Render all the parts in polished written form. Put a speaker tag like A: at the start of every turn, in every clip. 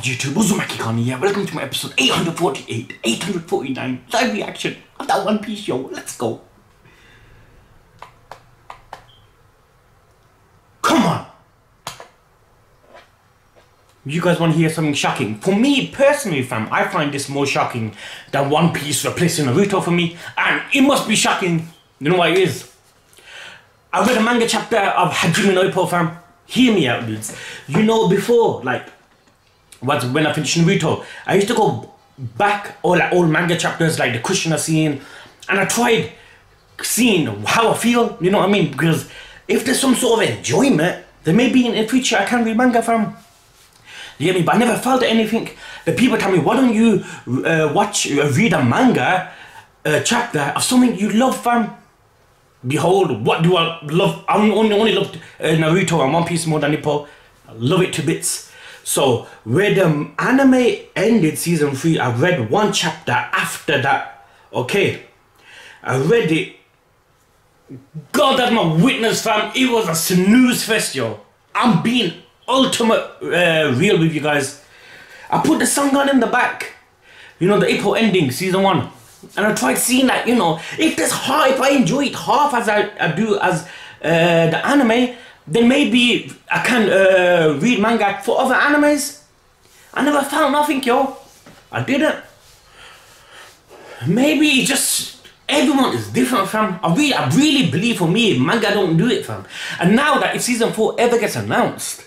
A: YouTube, Uzumaki Khan here. Welcome to my episode 848, 849 live reaction of that One Piece show. Let's go. Come on. You guys want to hear something shocking? For me personally, fam, I find this more shocking than One Piece replacing Naruto for me. And it must be shocking. You know what it is? I read a manga chapter of Hajime no Ippo, fam. Hear me out, dudes. You know, before, like, when I finished Naruto, I used to go back all old manga chapters, like the Kushina scene, and I tried seeing how I feel, you know what I mean? Because if there's some sort of enjoyment, then maybe in the future I can read manga, fam. You get me? But I never felt anything. The people tell me, why don't you read a manga chapter of something you love, fam? Behold, what do I love? I only loved Naruto and One Piece more than Ippo. I love it to bits. So, where the anime ended season 3, I read one chapter after that. Okay, I read it. God, that's my witness, fam. It was a snooze fest, yo. I'm being ultimate real with you guys. I put the song on in the back. You know, the Ippo ending, season 1. And I tried seeing that, you know, if I enjoy it half as I do as the anime, then maybe I can read manga for other animes. I never found nothing, yo. I didn't. Maybe just everyone is different, fam. I really believe for me, manga don't do it, fam. And now that if season 4 ever gets announced,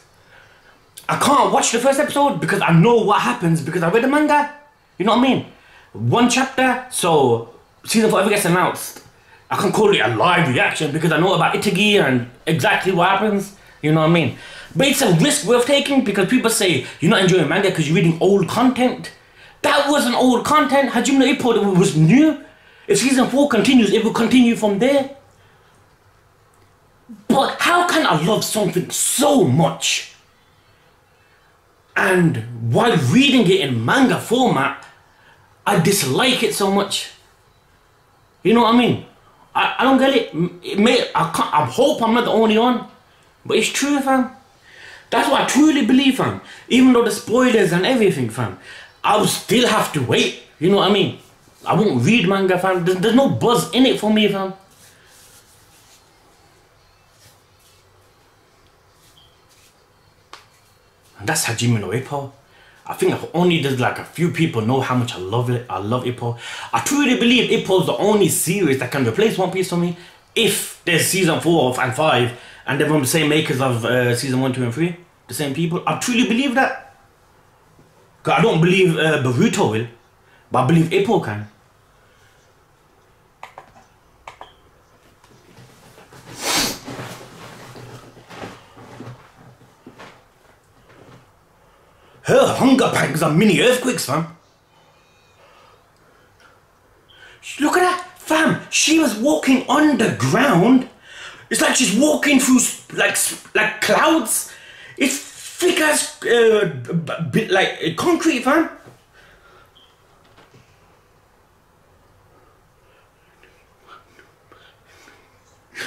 A: I can't watch the first episode because I know what happens because I read the manga. You know what I mean? One chapter, so season 4 ever gets announced, I can call it a live reaction because I know about Itagi and exactly what happens. You know what I mean? But it's a risk worth taking because people say you're not enjoying manga because you're reading old content. That wasn't old content. Hajime no Ippo was new. If season 4 continues, it will continue from there. But how can I love something so much and while reading it in manga format, I dislike it so much? You know what I mean? I don't get it. I hope I'm not the only one. But it's true, fam. That's what I truly believe, fam. Even though the spoilers and everything, fam, I will still have to wait. You know what I mean? I won't read manga, fam. There's no buzz in it for me, fam. And that's Hajime no Ippo. I think if only there's like a few people know how much I love it. I love Ippo. I truly believe Ippo's the only series that can replace One Piece for me. If there's season 4 and 5 and they're from the same makers of season 1, 2 and 3. The same people. I truly believe that. Because I don't believe Boruto will. But I believe Ippo can. Her hunger pangs are mini earthquakes, fam. Look at that, fam. She was walking on the ground. It's like she's walking through like clouds. It's thick as like concrete, fam.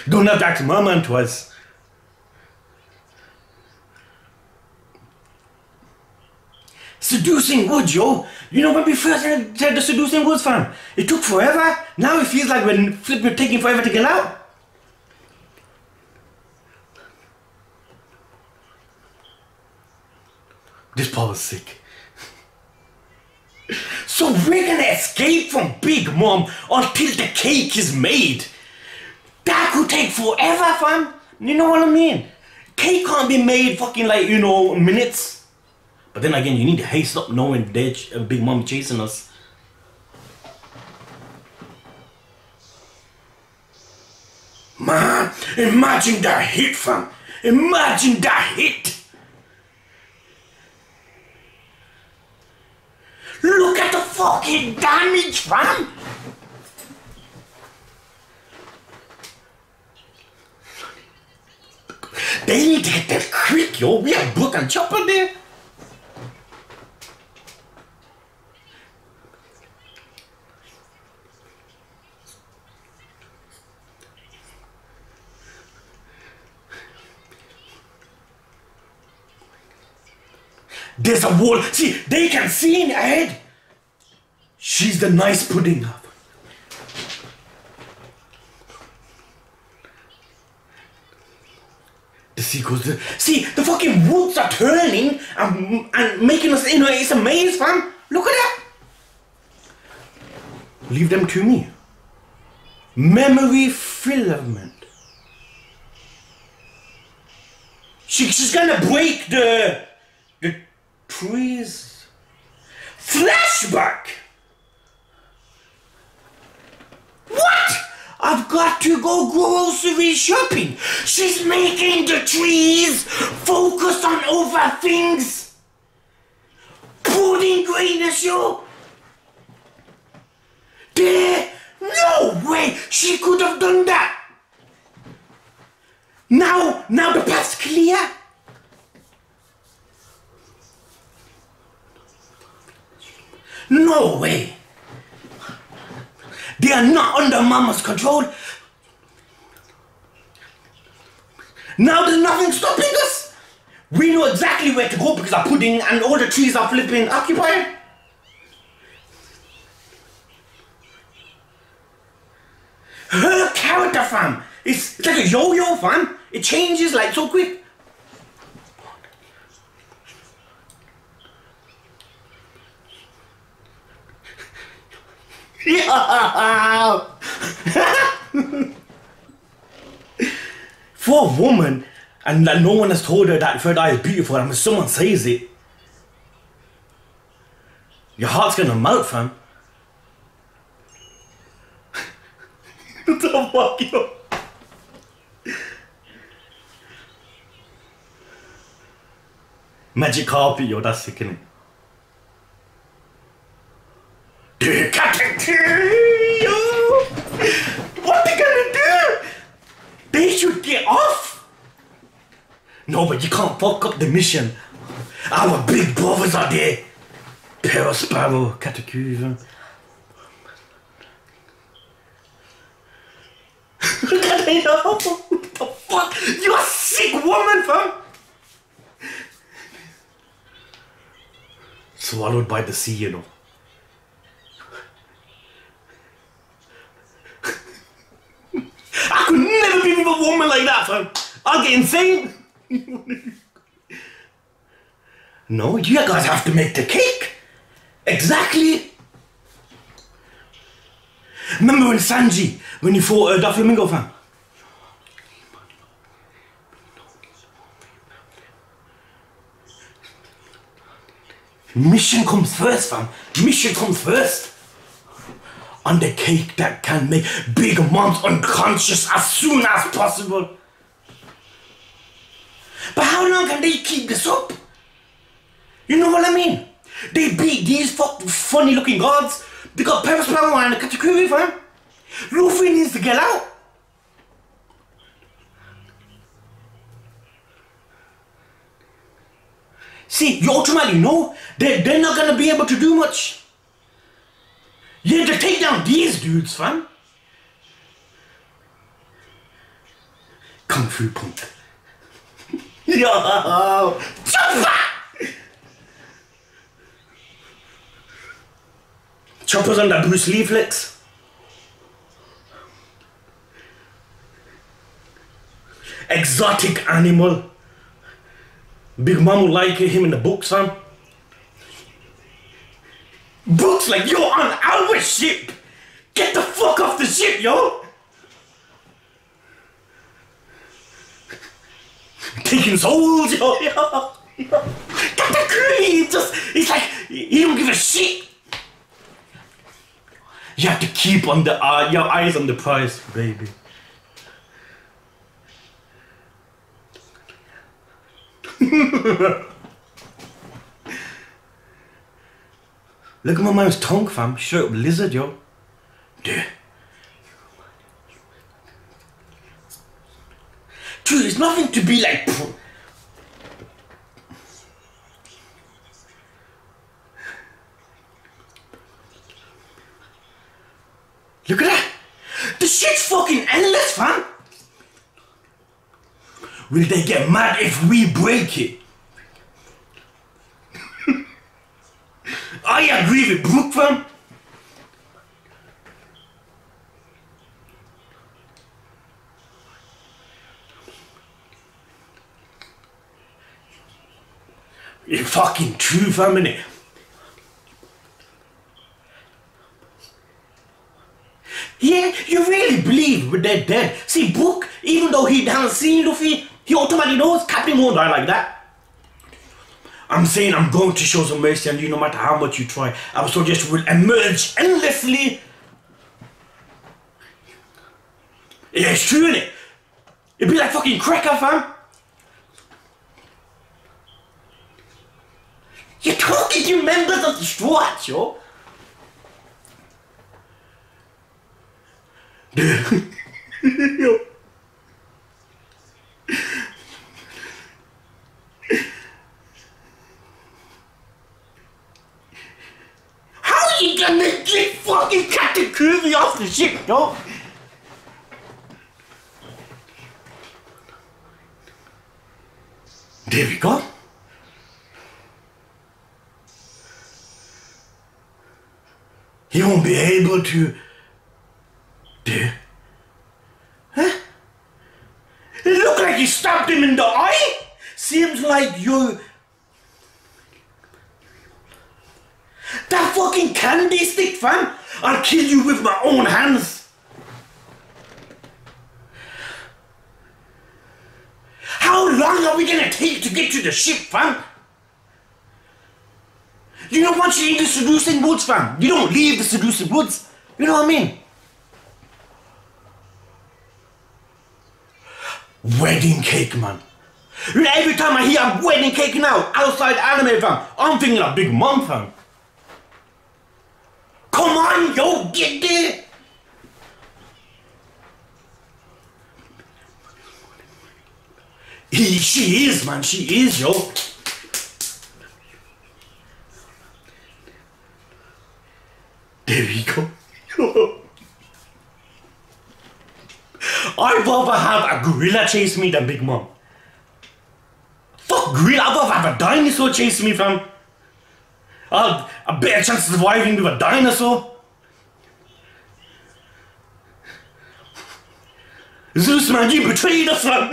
A: Don't have to ask my man twice. Seducing Woods, yo. You know when we first had the Seducing Woods, fam? It took forever. Now it feels like we're flipping taking forever to get out. This part was sick. So we're gonna escape from Big Mom until the cake is made. That could take forever, fam. You know what I mean? Cake can't be made fucking like, you know, minutes. But then again, you need to haste up knowing there's a Big Mom chasing us. Man, imagine that hit, fam. Imagine that hit. Look at the fucking damage, fam. They need to get that quick, yo. We have Brook and Chopper there. There's a wall. See, they can see in ahead. She's the nice pudding. The sequels. See, the fucking woods are turning and making us, it's a maze, fam. Look at that. Leave them to me. Memory filament. She's gonna break the trees. Flashback. What? I've got to go grocery shopping. She's making the trees focus on other things. Pudding greatness show. There. No way. She could have done that. Now the path's clear. No way. They are not under Mama's control. Now there's nothing stopping us. We know exactly where to go because our pudding and all the trees are flipping occupied. Her character, fam. It's like a yo-yo, fam. It changes like so quick. Yeah. For a woman, and that no one has told her that third eye is beautiful, and when someone says it, your heart's gonna melt, fam. What the fuck, yo? Magic carpet, yo, that's sick, innit? The Katakuri, yo! What they gonna do? They should get off! No, but you can't fuck up the mission. Our big brothers are there. Pero Sparrow, Katakuri. Look at it, yo! What the fuck? You're a sick woman, fam! Swallowed by the sea, you know. I could never be with a woman like that, fam. I'll get insane. No, you guys have to make the cake. Exactly. Remember when Sanji, when you fought the flamingo, fam? Mission comes first, fam. Mission comes first. On the cake that can make big moms unconscious as soon as possible. But how long can they keep this up? You know what I mean? They beat these funny looking gods. They got Pepper Sparrow and the Katakuri, fam. Luffy needs to get out. See, you automatically know they're not gonna be able to do much. You have to take down these dudes, fam. Kung Fu Punk. Yo! Chopper! Chopper's on that Bruce Lee flicks. Exotic animal. Big Mom will like him in the books, fam. Books like, you're on our ship. Get the fuck off the ship, yo. Taking souls, yo. Katakuri, it's like, he don't give a shit. You have to keep on the your eyes on the prize, baby. Look at my mom's tongue, fam. Straight up lizard, yo. Dude. Dude, it's nothing to be like. Look at that. The shit's fucking endless, fam. Will they get mad if we break it? agree with Brooke, fam. It's fucking true, fam, innit? Yeah, you really believe they're dead. See, Brooke, even though he hasn't seen Luffy, he automatically knows Captain won't die like that. I'm saying I'm going to show some mercy on you no matter how much you try. Our soldiers will emerge endlessly. Yeah, it's true, innit? It'd be like fucking Cracker, fam. You're talking to members of the Straw Hats, yo. Yo. How are you gonna get fucking Katakuri off the ship, yo? There we go. He won't be able to do. Huh? It looked like he stabbed him in the eye. Seems like you. That fucking candy stick, fam. I'll kill you with my own hands. How long are we gonna take to get to the ship, fam? You know, once you're in the seducing woods, fam, you don't leave the seducing woods. You know what I mean? Wedding cake, man. Every time I hear a wedding cake now, outside anime, fam, I'm thinking of Big Mom, fam. Come on, yo, get there. She is, man, she is, yo. There we go. I'd rather have a gorilla chase me than Big Mom. Fuck gorilla, I'd rather have a dinosaur chase me, fam. I'll have a better chance of surviving with a dinosaur. Zeus, man, you betrayed us, fam.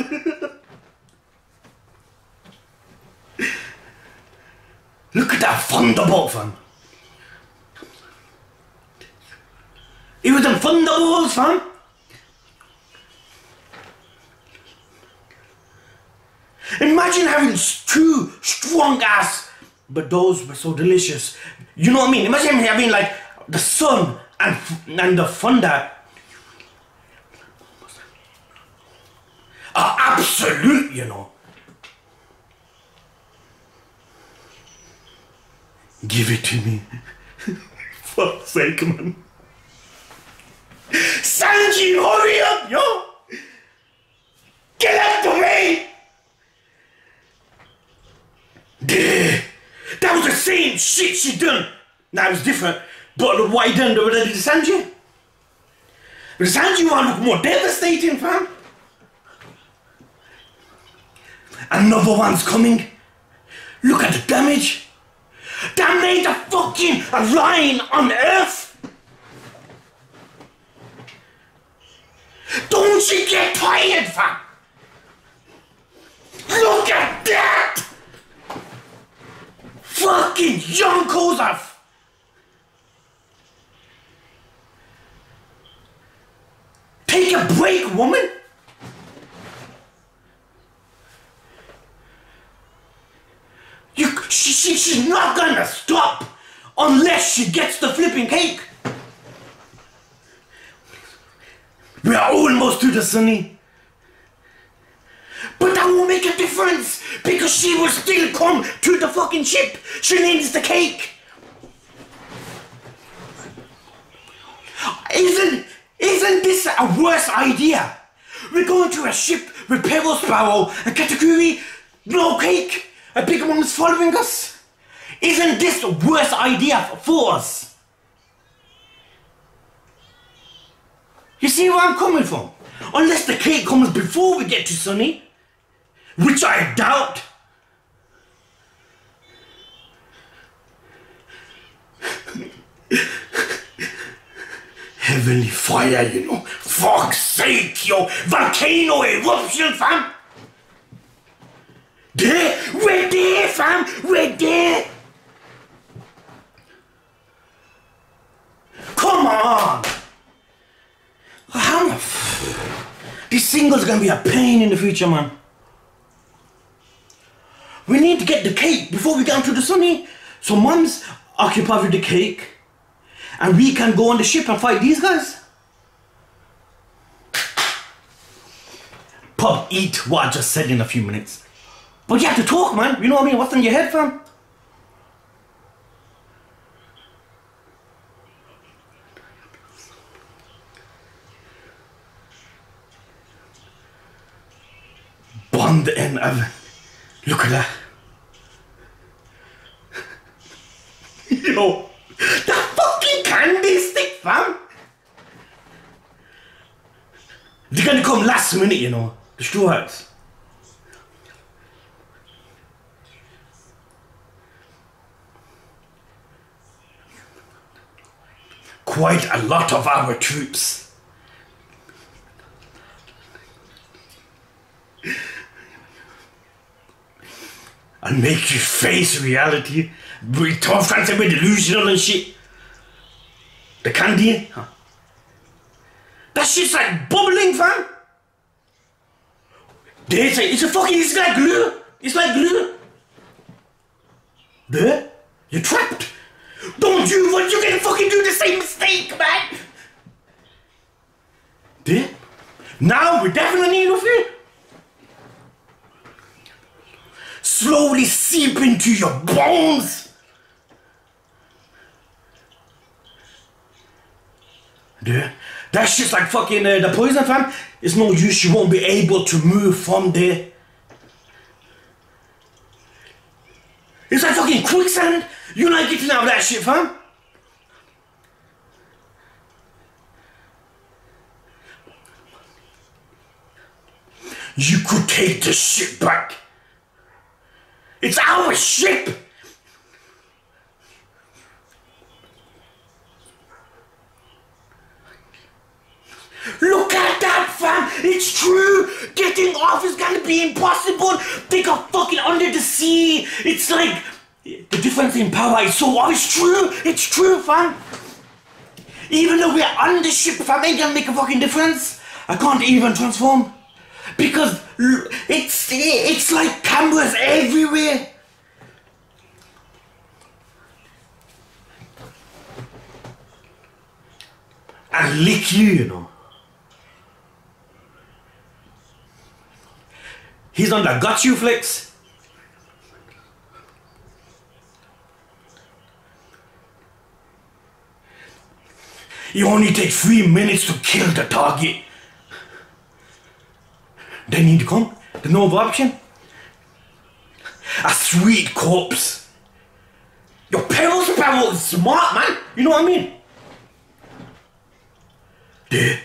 A: Look at that thunderbolt, fam. It was them thunderbolts, fam. Imagine having two strong ass, but those were so delicious. You know what I mean? Imagine having like the sun and the thunder. Are absolute, you know. Give it to me. Fuck's sake, man. Sanji, hurry up, yo! Get out the way! That was the same shit she done. Now it was different, but what he done to Sanji? The Sanji one looked more devastating, fam. Another one's coming. Look at the damage. That made a fucking line on Earth. Don't you get tired, fam? Look at that! Fucking Yonkos are. Take a break, woman. She's not gonna stop unless she gets the flipping cake. We are almost to the sunny. But that won't make a difference because she will still come to the fucking ship. She needs the cake. Isn't this a worse idea? We're going to a ship with Pebble Sparrow and Katakuri, no cake. A Big Mom is following us. Isn't this a worse idea for us? You see where I'm coming from? Unless the cake comes before we get to Sunny, which I doubt. Heavenly fire, you know. Fuck's sake, yo. Volcano eruption, fam. There, we're there, fam. We're there. Come on. How? This single's gonna be a pain in the future, man. We need to get the cake before we get onto the sunny. So Mum's occupied with the cake. And we can go on the ship and fight these guys. Pub, eat what I just said in a few minutes. But you have to talk, man. You know what I mean? What's in your head, fam? Bond and look at that. Yo, that fucking candy stick, fam. They're gonna come last minute, you know. The Straw Hats. Quite a lot of our troops. And make you face reality. We tough trying to be delusional and shit. The candy, huh? That shit's like bubbling, fam. It's a fucking, it's like glue. It's like glue. There, you're trapped. Don't you want you can fucking do the same mistake, man. There, now we definitely need Luffy. Slowly seep into your bones. There. That shit's like fucking the poison, fam. It's no use, you won't be able to move from there. It's like fucking quicksand. You're not getting out of that shit, fam. You could take the ship back. It's our ship. Look at that, fam! It's true! Getting off is gonna be impossible! They got fucking under the sea! It's like... The difference in power is so... Oh, it's true! It's true, fam! Even though we're on the ship, fam, ain't gonna make a fucking difference! I can't even transform! Because it's like cameras everywhere! And lick you, you know. He's on that got you flicks. You only take 3 minutes to kill the target. They need to come. There's no other option. A sweet corpse. Your Perils Barrel is smart, man. You know what I mean? Dude,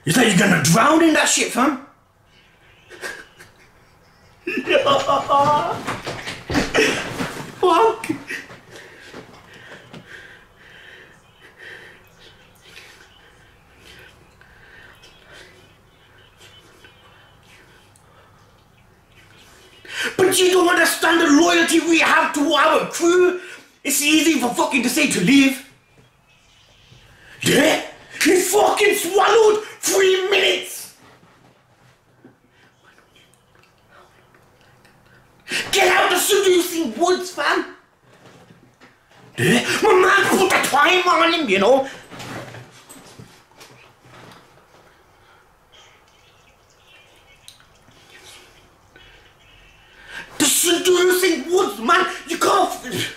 A: you think you're gonna drown in that shit, fam? Fuck. But you don't understand the loyalty we have to our crew. It's easy for fucking to say to leave. Yeah? He fucking swallowed 3 minutes. Get out the seducing woods, fam. Yeah? My man put the time on him, you know. The seducing woods, man. You can't...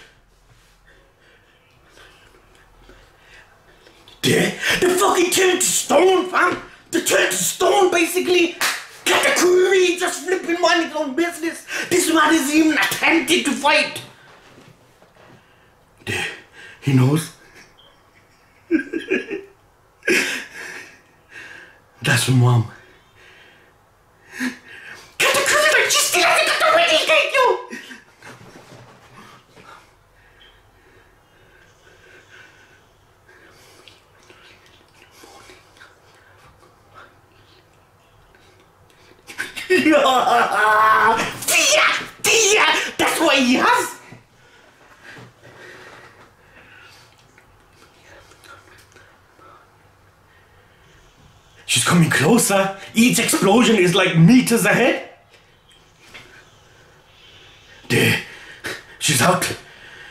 A: Yeah? They fucking turned to stone, fam. They turned to stone, basically. Katakuri just flipping minding his own business. This man isn't even attempting to fight. Yeah, he knows. That's from Mom. Katakuri, like, she still hasn't got the wedding cake, yo. That's what he has. She's coming closer. Each explosion is like meters ahead. There. She's out.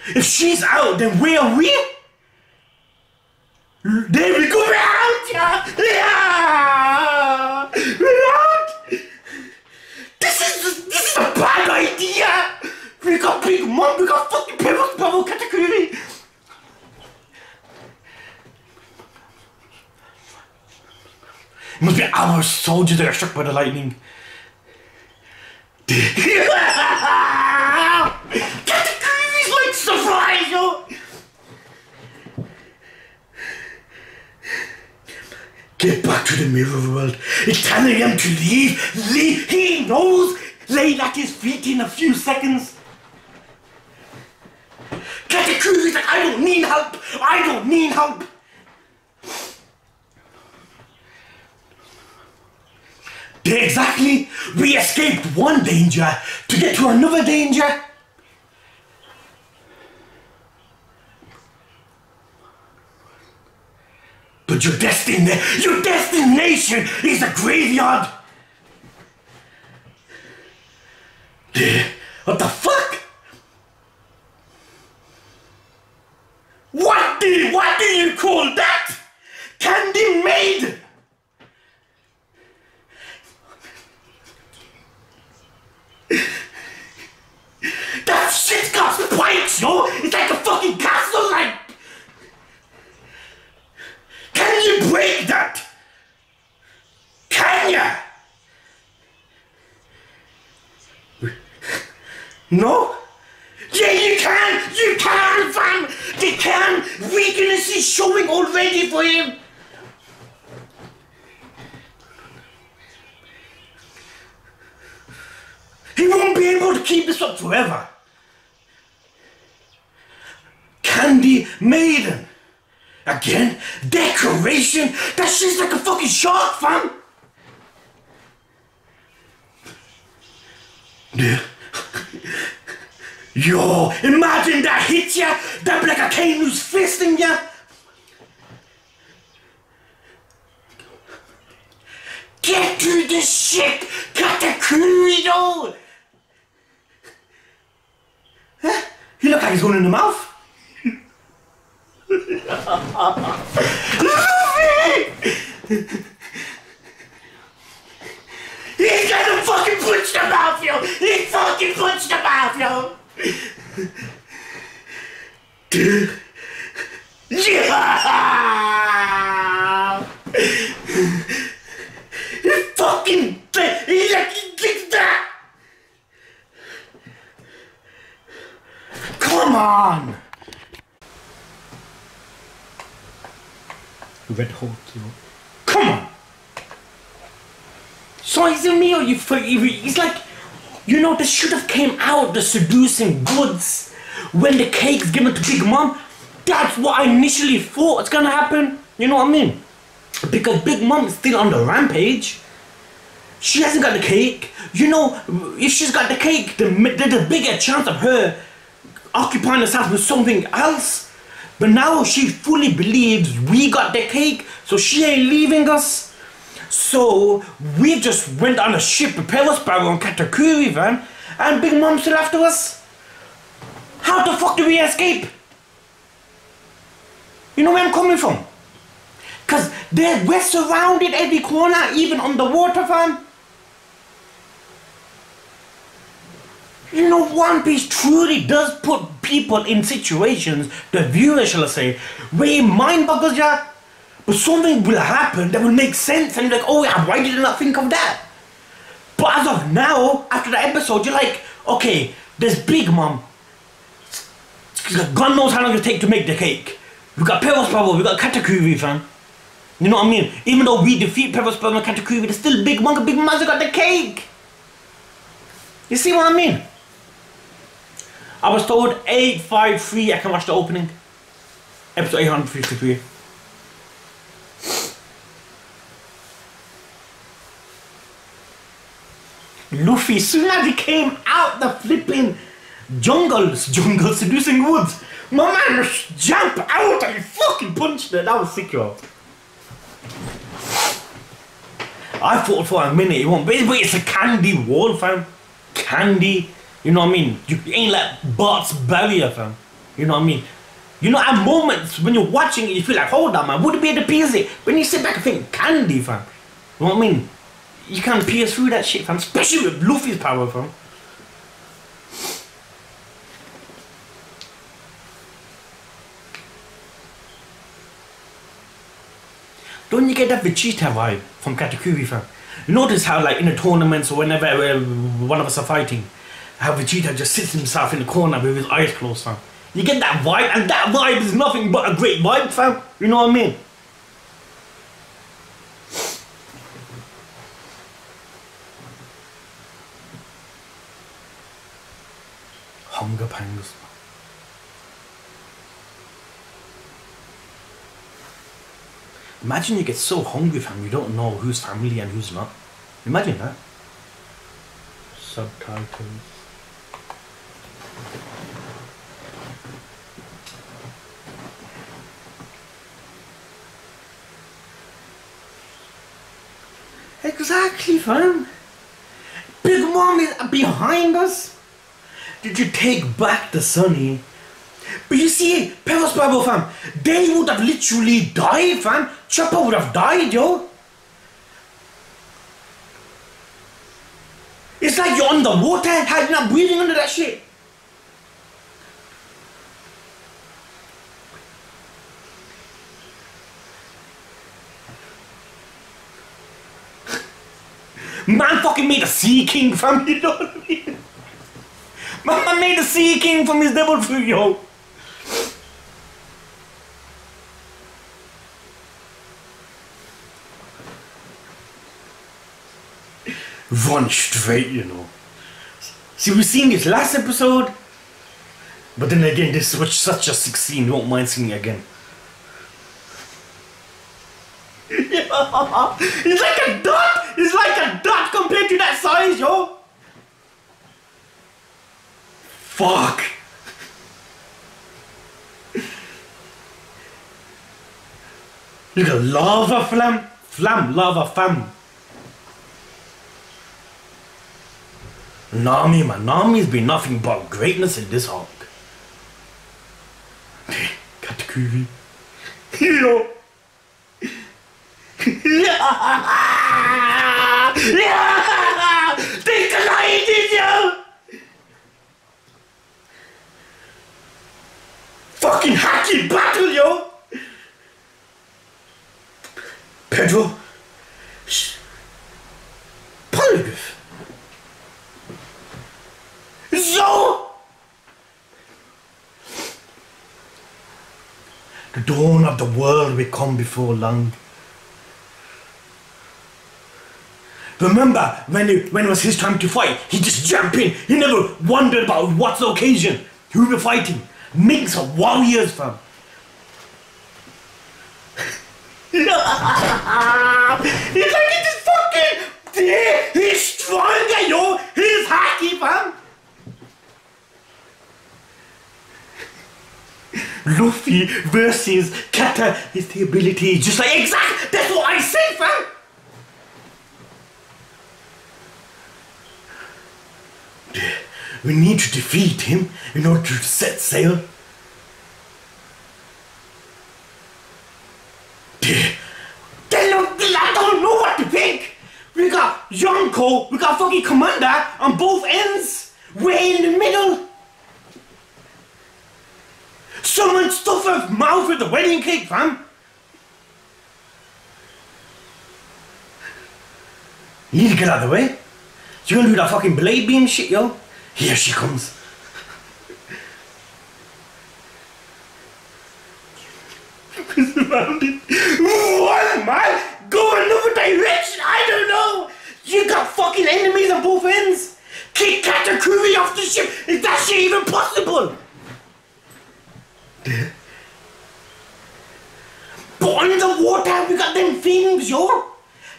A: If she's out, then where are we? There we go. We're out. Yeah. We're out. This is a bad idea. We got Big Mom. We got fucking Pebbles, Bubble, Katakuri. It must be our soldiers that are struck by the lightning. Katakuri's like surprise, yo! Get back to the mirror world. It's telling him to leave. Leave. He knows. Lay at his feet in a few seconds. Katakuri's like, I don't need help. I don't need help. Exactly. We escaped one danger to get to another danger. But your destination is a graveyard. What the fuck? What do you call that? Candy maid. That shit's got spikes, yo! It's like a fucking castle, like... Can you break that? Can ya? No? Yeah, you can! You can, fam! You can! Weakness is showing already for him! He won't be able to keep this up forever. Candy Maiden. Again, decoration. That shit's like a fucking shark, fam. Yo, imagine that hits ya. That be like a cane who's fisting ya. Get to the ship, Katakuri, though. Huh? He look like he's going in the mouth. Luffy! He's gonna fucking punch the mouth, yo! He fucking punched the mouth, yo! Yeah! He fucking... He like that! Come on! Red hot, yo. Come on! So is it me or you? It's like, you know, this should have came out the seducing goods when the cake's given to Big Mom. That's what I initially thought was gonna happen. You know what I mean? Because Big Mom is still on the rampage. She hasn't got the cake. You know, if she's got the cake, there's a bigger chance of her occupying herself with something else. But now she fully believes we got the cake, so she ain't leaving us. So we just went on a ship with Perosparo and Katakuri, man, and Big Mom's still after us. How the fuck do we escape? You know where I'm coming from? Cause we're surrounded every corner, even underwater, fam. You know, One Piece truly does put people in situations, the viewers shall I say, where it mind boggles ya. But something will happen that will make sense and you're like, oh yeah, why did I not think of that? But as of now, after the episode, you're like, okay, there's Big Mom. God knows how long it'll take to make the cake. We got Perosparo, we got Katakuri, fam. You know what I mean? Even though we defeat Perosparo and Katakuri, there's still Big Mom, Big Mom's got the cake. You see what I mean? I was told 853, I can watch the opening. Episode 853. Luffy, soon as he came out the flipping jungle seducing woods, my man jumped out and he fucking punched it. That was sick, yo. I thought for a minute it won't, but it's a candy wall, fam. Candy, you know what I mean? You ain't like Bart's barrier, fam. You know what I mean? You know, at moments when you're watching it, you feel like, hold on, man, would it be able to pierce it? When you sit back and think, candy, fam. You know what I mean? You can't pierce through that shit, fam. Especially with Luffy's power, fam. Don't you get that Vegeta vibe from Katakuri, fam? You notice how, like, in the tournaments or whenever one of us are fighting, how Vegeta just sits himself in the corner with his eyes closed, fam. You get that vibe, and that vibe is nothing but a great vibe, fam. You know what I mean? Hunger pangs. Imagine you get so hungry, fam, you don't know who's family and who's not. Imagine that. Subtitles. Exactly, fam. Big Mom is behind us. Did you take back the Sunny? But you see, Peros Babo, fam, they would have literally died, fam. Chopper would have died, yo. It's like you're underwater, how you're not breathing under that shit. Man fucking made a Sea King, fam, you know what I mean? Man made a Sea King from his devil fruit, yo. Run straight, you know. See, we've seen this last episode, but then again, this was such a sick scene, you won't mind seeing it again. Yeah. It's like a dot! It's like a dot compared to that size, yo! Fuck! Look at lava flam, lava fam. Nami, man, Nami's been nothing but greatness in this arc. Katakuri. Yo. They collided, yo. Fucking hacky battle, yo. Pedro. Polygraph. Zo! The dawn of the world will come before long. Remember when it was his time to fight, he just jumped in. He never wondered about what's the occasion. Who we were fighting? Mix of warriors, fam. He's like, it is fucking... He's stronger, yo. He's hacky, fam. Luffy versus Kata is the ability, just like, exactly, that's what I said, fam! We need to defeat him in order to set sail. I don't know what to think! We got Yonko, we got fucking Commander on both ends, way in the middle. Someone stuff her mouth with the wedding cake, fam! You need to get out of the way. You're gonna do that fucking blade beam shit, yo. Here she comes. What, man? Go another direction, I don't know. You got fucking enemies on both ends. Kick Katakuri off the ship. Is that shit even possible? But underwater, we got them things, yo.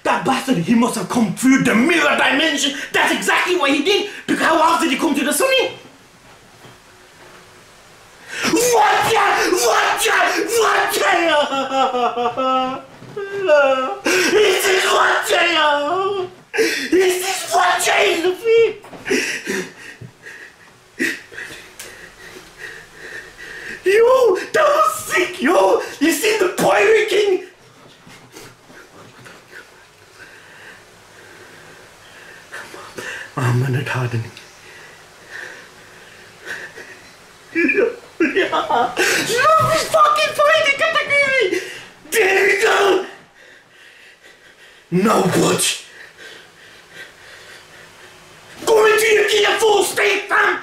A: The that bastard, he must have come through the mirror dimension. That's exactly what he did. Because how else did he come to the sunny? Watcha! This is Watcha! This is Watcha, Luffy! Yo, that was sick, yo! You seen the Pirate King? I'm gonna harden. Yeah. Luffy's fucking fighting Katakuri! There we go! No budge! Go into your gear full state, fam!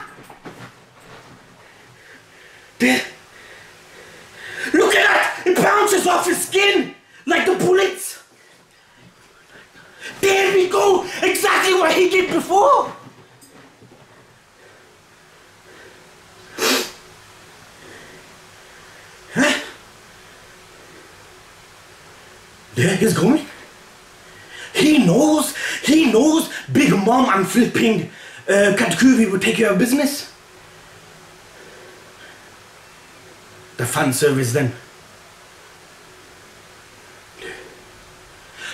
A: There. Look at that! It bounces off his skin like the bullets! There we go! Exactly what he did before! Huh? There he's going. He knows Big Mom and flipping Katakuri will take care of business. The fan service then.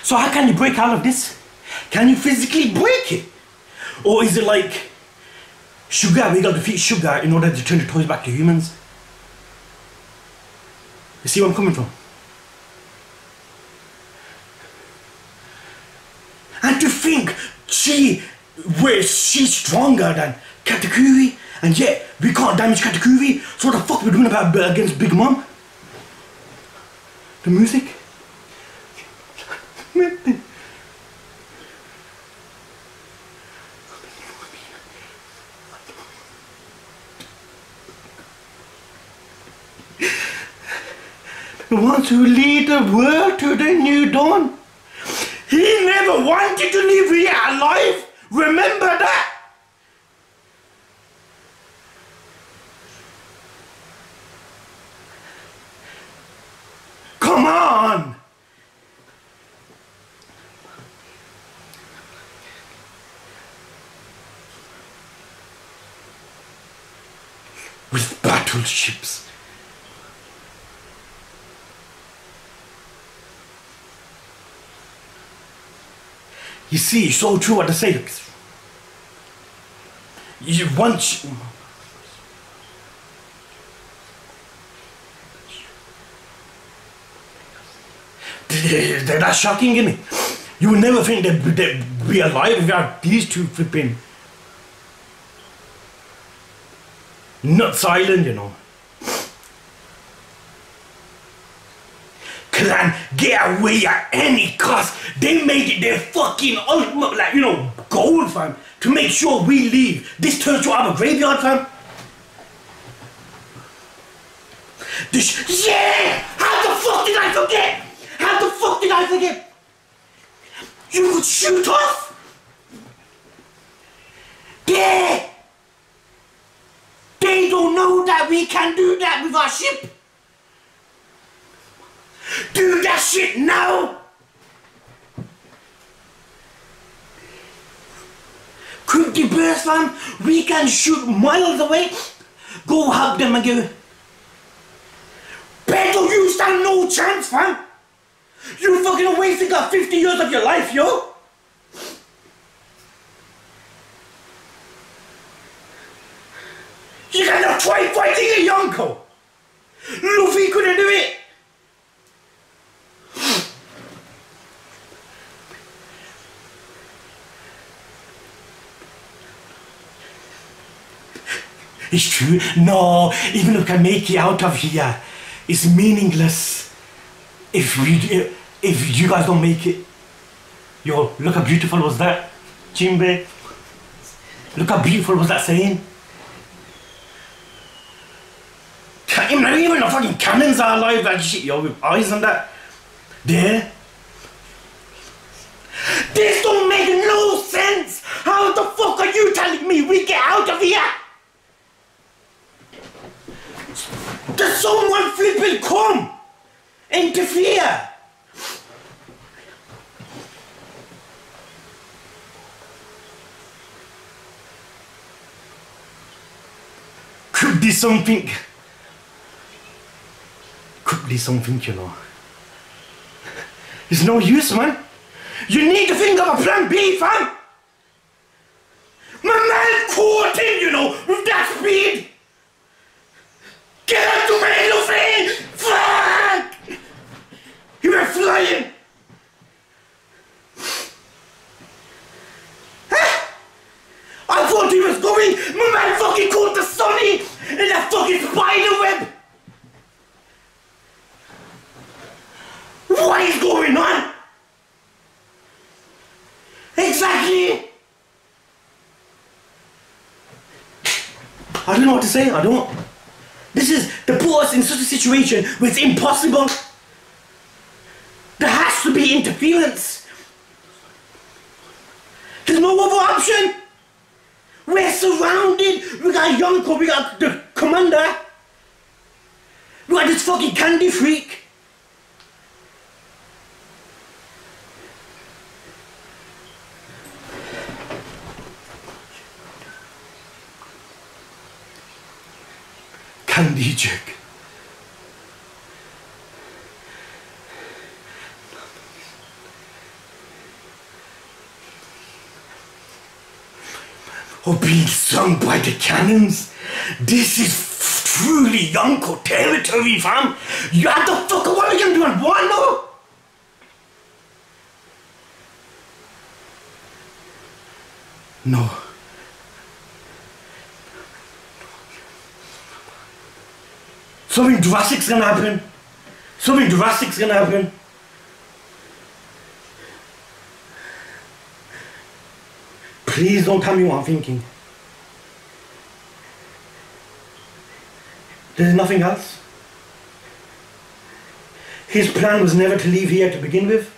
A: So how can you break out of this? Can you physically break it? Or is it like Sugar, we gotta defeat Sugar in order to turn the toys back to humans? You see where I'm coming from? And to think she's stronger than Katakuri, and yet we can't damage Katakuri, so what the fuck are we doing about against Big Mom? The music? The ones who lead the world to the new dawn. He never wanted to leave here alive. Remember that. Come on. With battleships. You see, it's so true what they say. You once they're that shocking, isn't it? You would never think they'd be alive if you had these two flipping nuts island, you know. Clan, get away at any cost. They made it their fucking ultimate, like, you know, goal, fam, to make sure we leave. This turns to our graveyard, fam. Yeah! How the fuck did I forget? How the fuck did I forget? You could shoot off? Yeah! They don't know that we can do that with our ship. Do that shit now! Quick burst, fam. We can shoot miles away. Go hug them and go. Better you stand no chance, fam. You fucking wasted like 50 years of your life, yo. You cannot try fighting a Yonko. Luffy couldn't do it. It's true. No, even if we can make it out of here, it's meaningless. If you guys don't make it. Yo, look how beautiful was that, Jinbe. Look how beautiful was that saying. Even the fucking cannons are alive and shit, yo, with eyes on that. There. This don't make no sense. How the fuck are you telling me we get out of here? Does someone flipping come? Interfere? be something. Could be something, you know. It's no use, man. You need to think of a plan B, fam. My man caught him, you know, with that speed. Get out to me, Luffy! Fuck! He went flying. Huh? I thought he was going. My man fucking caught the Sonny in that fucking spider web. What is going on? Exactly. I don't know what to say. I don't. This is the put us in such a situation where it's impossible. There has to be interference. There's no other option. We're surrounded. We got Yonko, we got the commander. We got this fucking candy freak. Candy jerk. Or being sung by the cannons. This is truly Yonko territory, fam. You have the fuck what are you gonna do on Wano? No. Something drastic's gonna happen. Something drastic's gonna happen. Please don't tell me what I'm thinking. There's nothing else. His plan was never to leave here to begin with.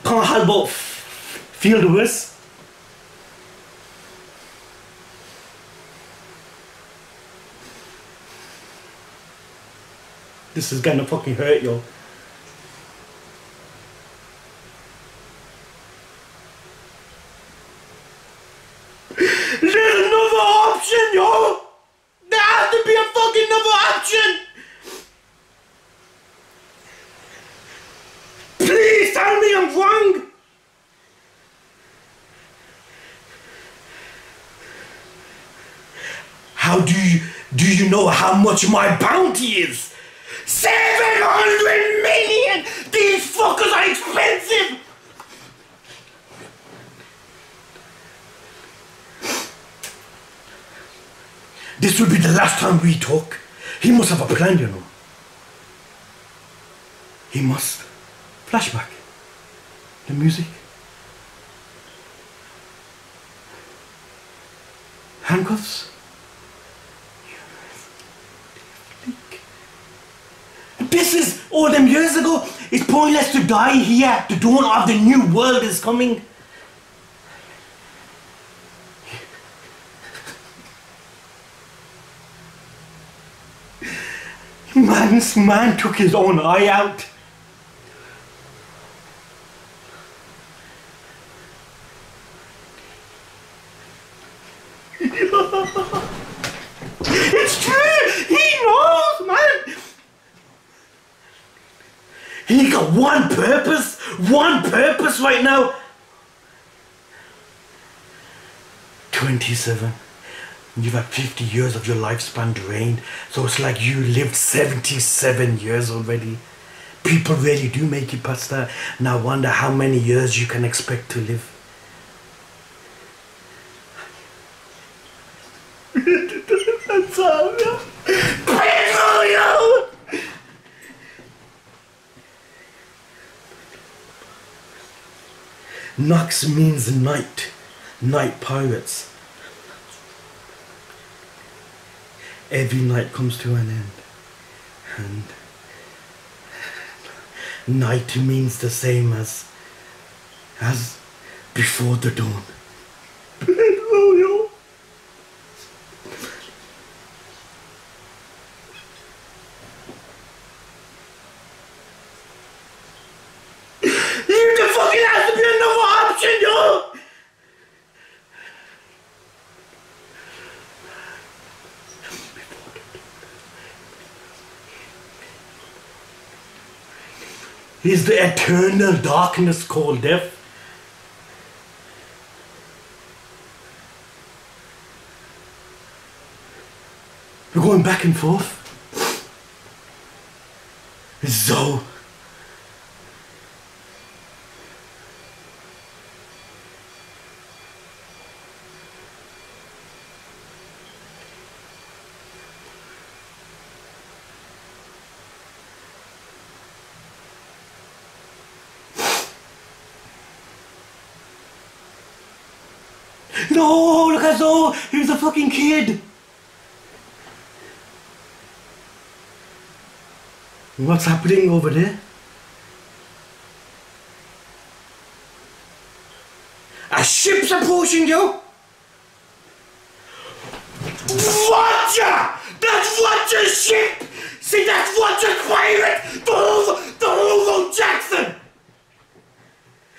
A: Can't help but feel the worst. This is gonna fucking hurt, yo. There's another option, yo! There has to be a fucking another option! Please tell me I'm wrong! How do you know how much my bounty is? 700 million! These fuckers are expensive! This will be the last time we talk. He must have a plan, you know. He must. Flashback. The music. Handcuffs. This is all them years ago. It's pointless to die here. The dawn of the new world is coming. Man took his own eye out. It's true. He knows, man. He got one purpose right now. 27. You've had 50 years of your lifespan drained, so it's like you lived 77 years already. People really do make it past that. Now I wonder how many years you can expect to live. That's all, yo. Painful, yo. Nox means night. Night pirates. Every night comes to an end. And night means the same as before the dawn. Oh, yo. There fucking has to be another is the eternal darkness called death. We're going back and forth. So no, look at Zoe, he was a fucking kid. What's happening over there? A ship's approaching you? Watcher! That's Watcher's ship! See, that's Watcher's pirate! The Holo Jackson!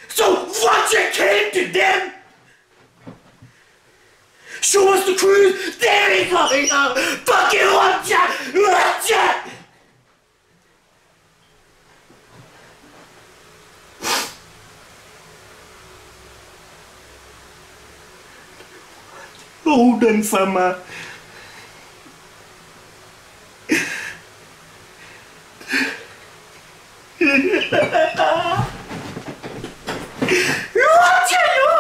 A: So Watcher came to them! Show us the cruise! There he goes! Fucking Watcher! Watcher! Hold on, Sama. Watch you!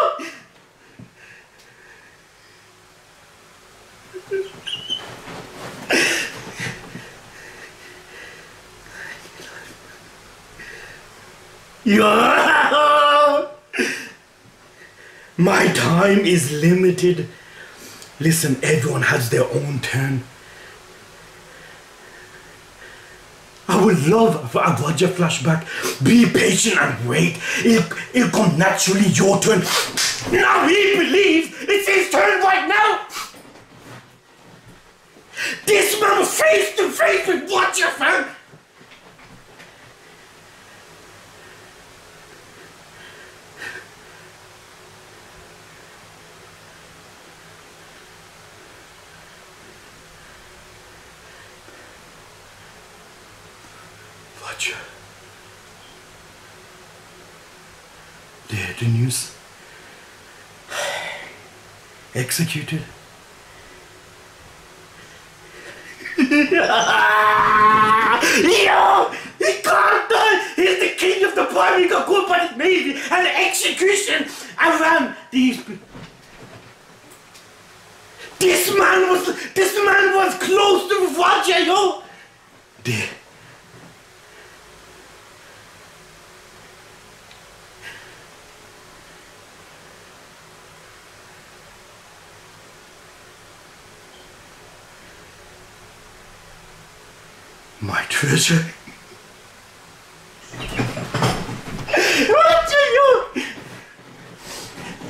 A: My time is limited. Listen, everyone has their own turn. I would love for a Roger flashback. Be patient and wait. It'll come naturally, your turn. Now he believes it's his turn right now. This man was face to face with Roger, fam. The news. Executed. Yo! He can't die! He's the king of the pirate. He got caught by the navy and the execution around these people. This man was close to Roger, yo! There. My treasure.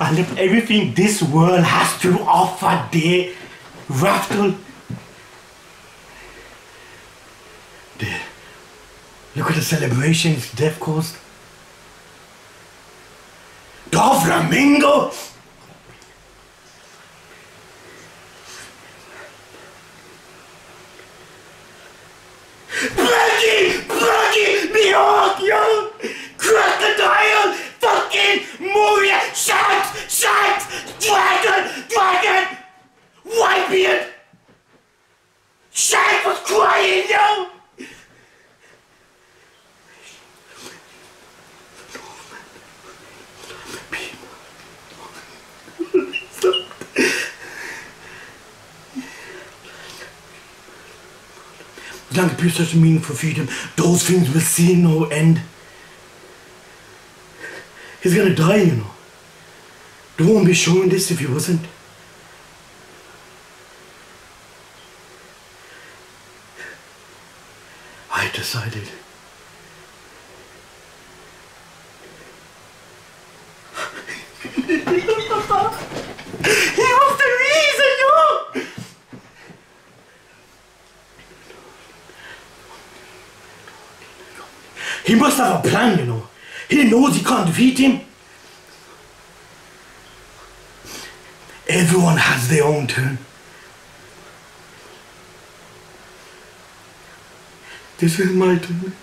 A: I left everything this world has to offer there. Raftel. There. Look at the celebrations Death caused. Flamingo. Blackie, Mihawk, yo! Crocodile, fucking Moria, Sharks, Dragon, Whitebeard! Shark was crying, yo! As long as people such a meaning for freedom, those things will see no end. He's gonna die, you know. They won't be showing this if he wasn't. I decided. He was the reason, yo! He must have a plan, you know. He knows he can't defeat him. Everyone has their own turn. This is my turn.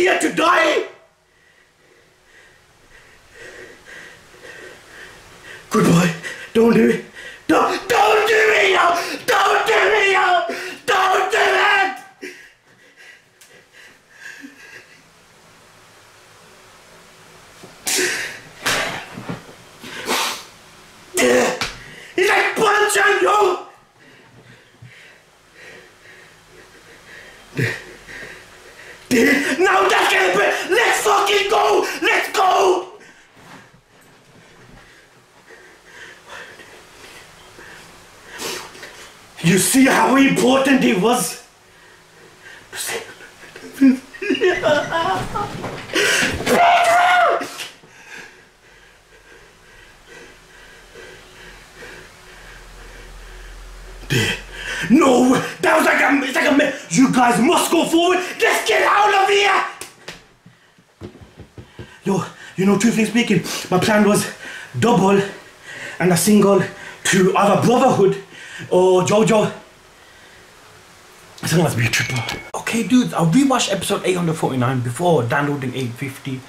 A: here to die? Good boy. Don't do it. Don't do it, yo! Don't do it, yo! Don't do it! He's like punching you! Now that's it! Let's fucking go! Let's go! You see how important it was? No, that was it's like a you guys must go forward. Let's get out of here. Yo, you know, truthfully speaking, my plan was double and a single to either Brotherhood or JoJo. I think must be a triple. Okay, dudes, I rewatched episode 849 before downloading 850,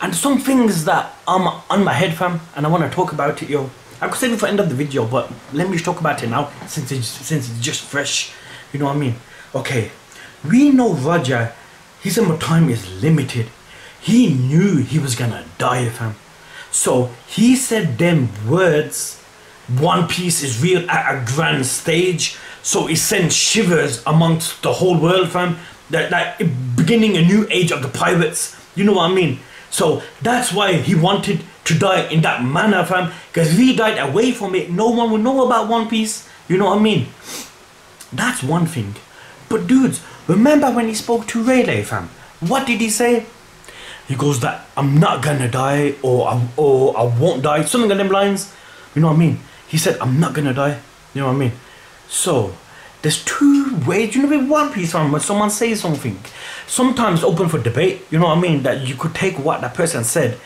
A: and some things that are on my head, fam, and I want to talk about it, yo. I could save it for the end of the video, but let me just talk about it now since it's just fresh. You know what I mean? Okay, we know Roger, his time is limited. He knew he was gonna die, fam. So he said them words, One Piece is real at a grand stage. So it sends shivers amongst the whole world, fam. That beginning a new age of the pirates. You know what I mean? So that's why he wanted to die in that manner, fam. Because if he died away from it, no one would know about One Piece. You know what I mean? That's one thing. But dudes, remember when he spoke to Rayleigh, fam? What did he say? He goes that I'm not gonna die, or I won't die. Something along them lines. You know what I mean? He said I'm not gonna die. You know what I mean? So there's two ways. You know, with One Piece, fam, when someone says something, sometimes open for debate. You know what I mean? That you could take what that person said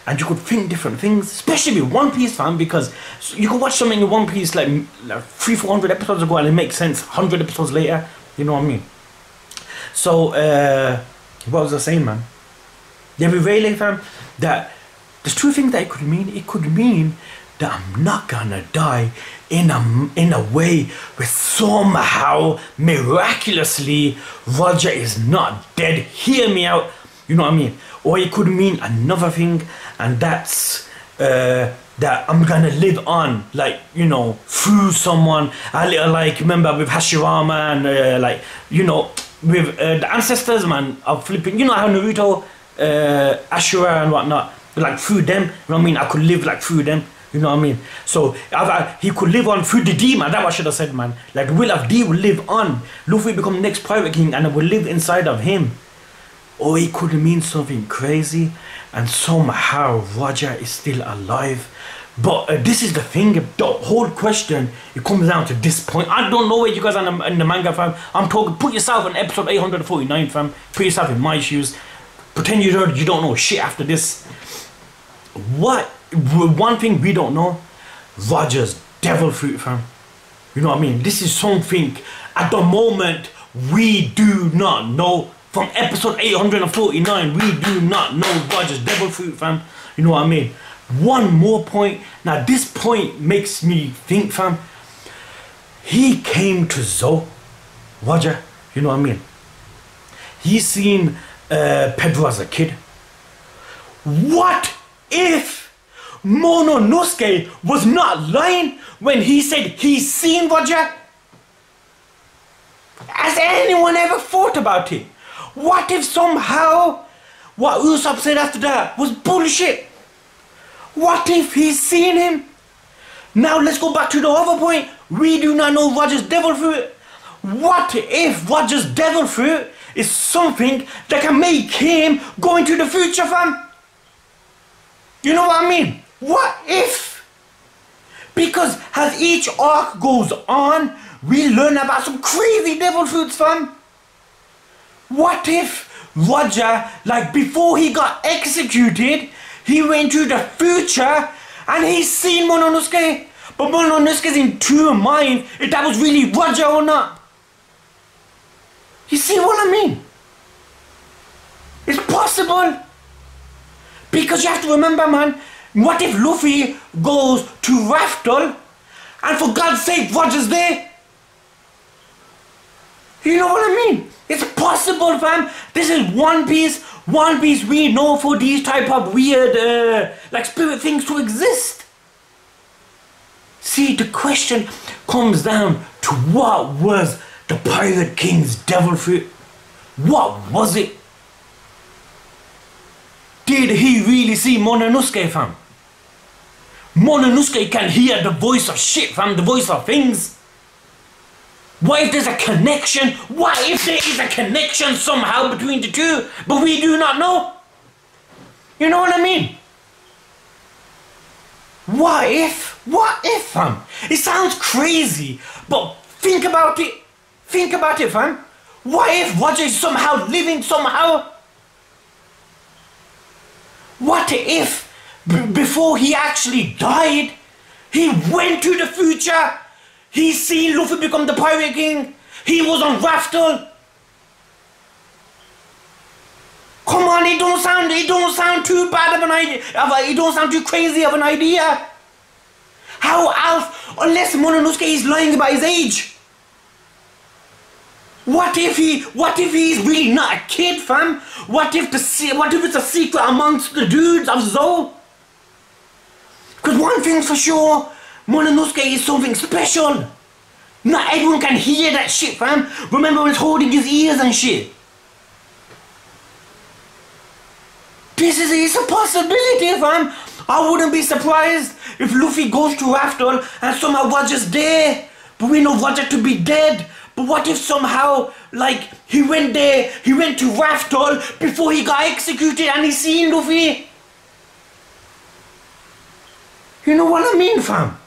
A: and you could think different things, especially with One Piece, fam, because you could watch something in One Piece like 300-400 episodes ago and it makes sense 100 episodes later. You know what I mean? So what was I saying, man? Yeah, with Rayleigh, fam, that there's two things that it could mean. It could mean that I'm not gonna die in a way where somehow miraculously Roger is not dead. Hear me out. You know what I mean? Or it could mean another thing, and that's that I'm gonna live on, like, you know, through someone. Like, remember with Hashirama and like, you know, with the ancestors, man, of flipping. You know how Naruto, Ashura and whatnot, like through them. You know what I mean? I could live like through them. You know what I mean? So he could live on through the D, man. That's what I should have said, man. Like the will of D will live on. Luffy become the next pirate king and it will live inside of him. Or it could mean something crazy and somehow Roger is still alive. But this is the thing, the whole question, it comes down to this point. I don't know where you guys are in the manga, fam. I'm talking, put yourself in episode 849, fam. Put yourself in my shoes. Pretend you don't know shit after this. One thing we don't know, Roger's devil fruit, fam. You know what I mean? This is something at the moment we do not know. From episode 849, we do not know Roger's devil fruit, fam. You know what I mean? One more point. Now this point makes me think, fam. He came to Zou, Roger. You know what I mean? He seen Pedro as a kid. What if Momonosuke was not lying when he said he's seen Roger? Has anyone ever thought about it? What if somehow what Usopp said after that was bullshit? What if he's seen him? Now let's go back to the other point. We do not know Roger's devil fruit. What if Roger's devil fruit is something that can make him go into the future, fam? You know what I mean? What if? Because as each arc goes on, we learn about some crazy devil fruits, fam. What if Roger, like before he got executed, he went to the future and he's seen Momonosuke, but Momonosuke's in two minds if that was really Roger or not. You see what I mean? It's possible. Because you have to remember, man, what if Luffy goes to Raftel and for God's sake Roger's there? You know what I mean? It's possible, fam. This is One Piece. One Piece we know for these type of weird, like spirit things to exist. See, the question comes down to what was the Pirate King's devil fruit? What was it? Did he really see Mononosuke, fam? Mononosuke can hear the voice of shit, fam, the voice of things. What if there's a connection? What if there is a connection somehow between the two, but we do not know? You know what I mean? What if? What if, fam? It sounds crazy, but think about it. Think about it, fam. What if Roger is somehow living somehow? What if, before he actually died, he went to the future? He seen Luffy become the Pirate King. He was on Raftel. Come on, it don't sound too bad of an idea. It don't sound too crazy of an idea. How else, unless Mononosuke is lying about his age? What if he's really not a kid, fam? What if it's a secret amongst the dudes of Zou? Because one thing's for sure, Mononosuke is something special. Not everyone can hear that shit, fam. Remember when he's holding his ears and shit. It's a possibility, fam. I wouldn't be surprised if Luffy goes to Raftel and somehow Roger's there. But we know Roger to be dead. But what if somehow, like, he went there, he went to Raftel before he got executed and he seen Luffy? You know what I mean, fam?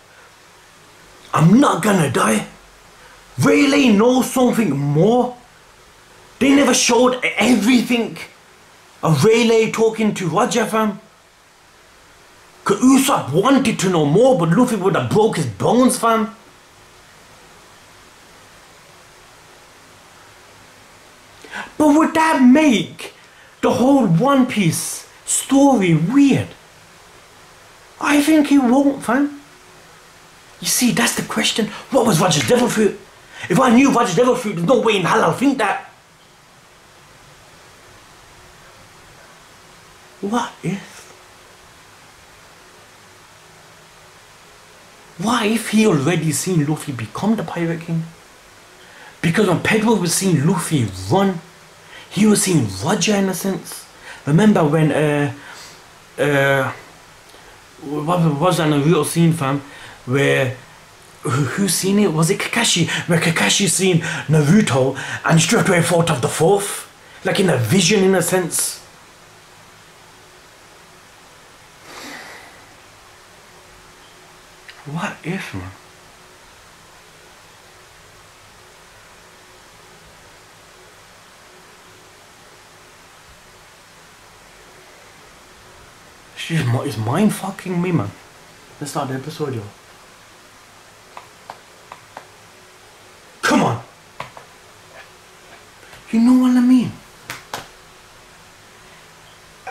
A: I'm not gonna die. Rayleigh knows something more. They never showed everything of Rayleigh talking to Roger, fam. Cause Usopp wanted to know more, but Luffy would have broke his bones, fam. But would that make the whole One Piece story weird? I think it won't, fam. You see, that's the question. What was Roger's devil fruit? If I knew Roger's devil fruit, there's no way in hell I'll think that. What if? What if he already seen Luffy become the Pirate King? Because when Pedro was seeing Luffy run, he was seeing Roger in a sense. Remember when what was that Naruto scene, fam? Where who seen it? Was it Kakashi? Where Kakashi seen Naruto and straight away thought of the fourth, like in a vision in a sense. What if, man? It's mind fucking me, man. Let's start the episode, yo. Come on. You know what I mean?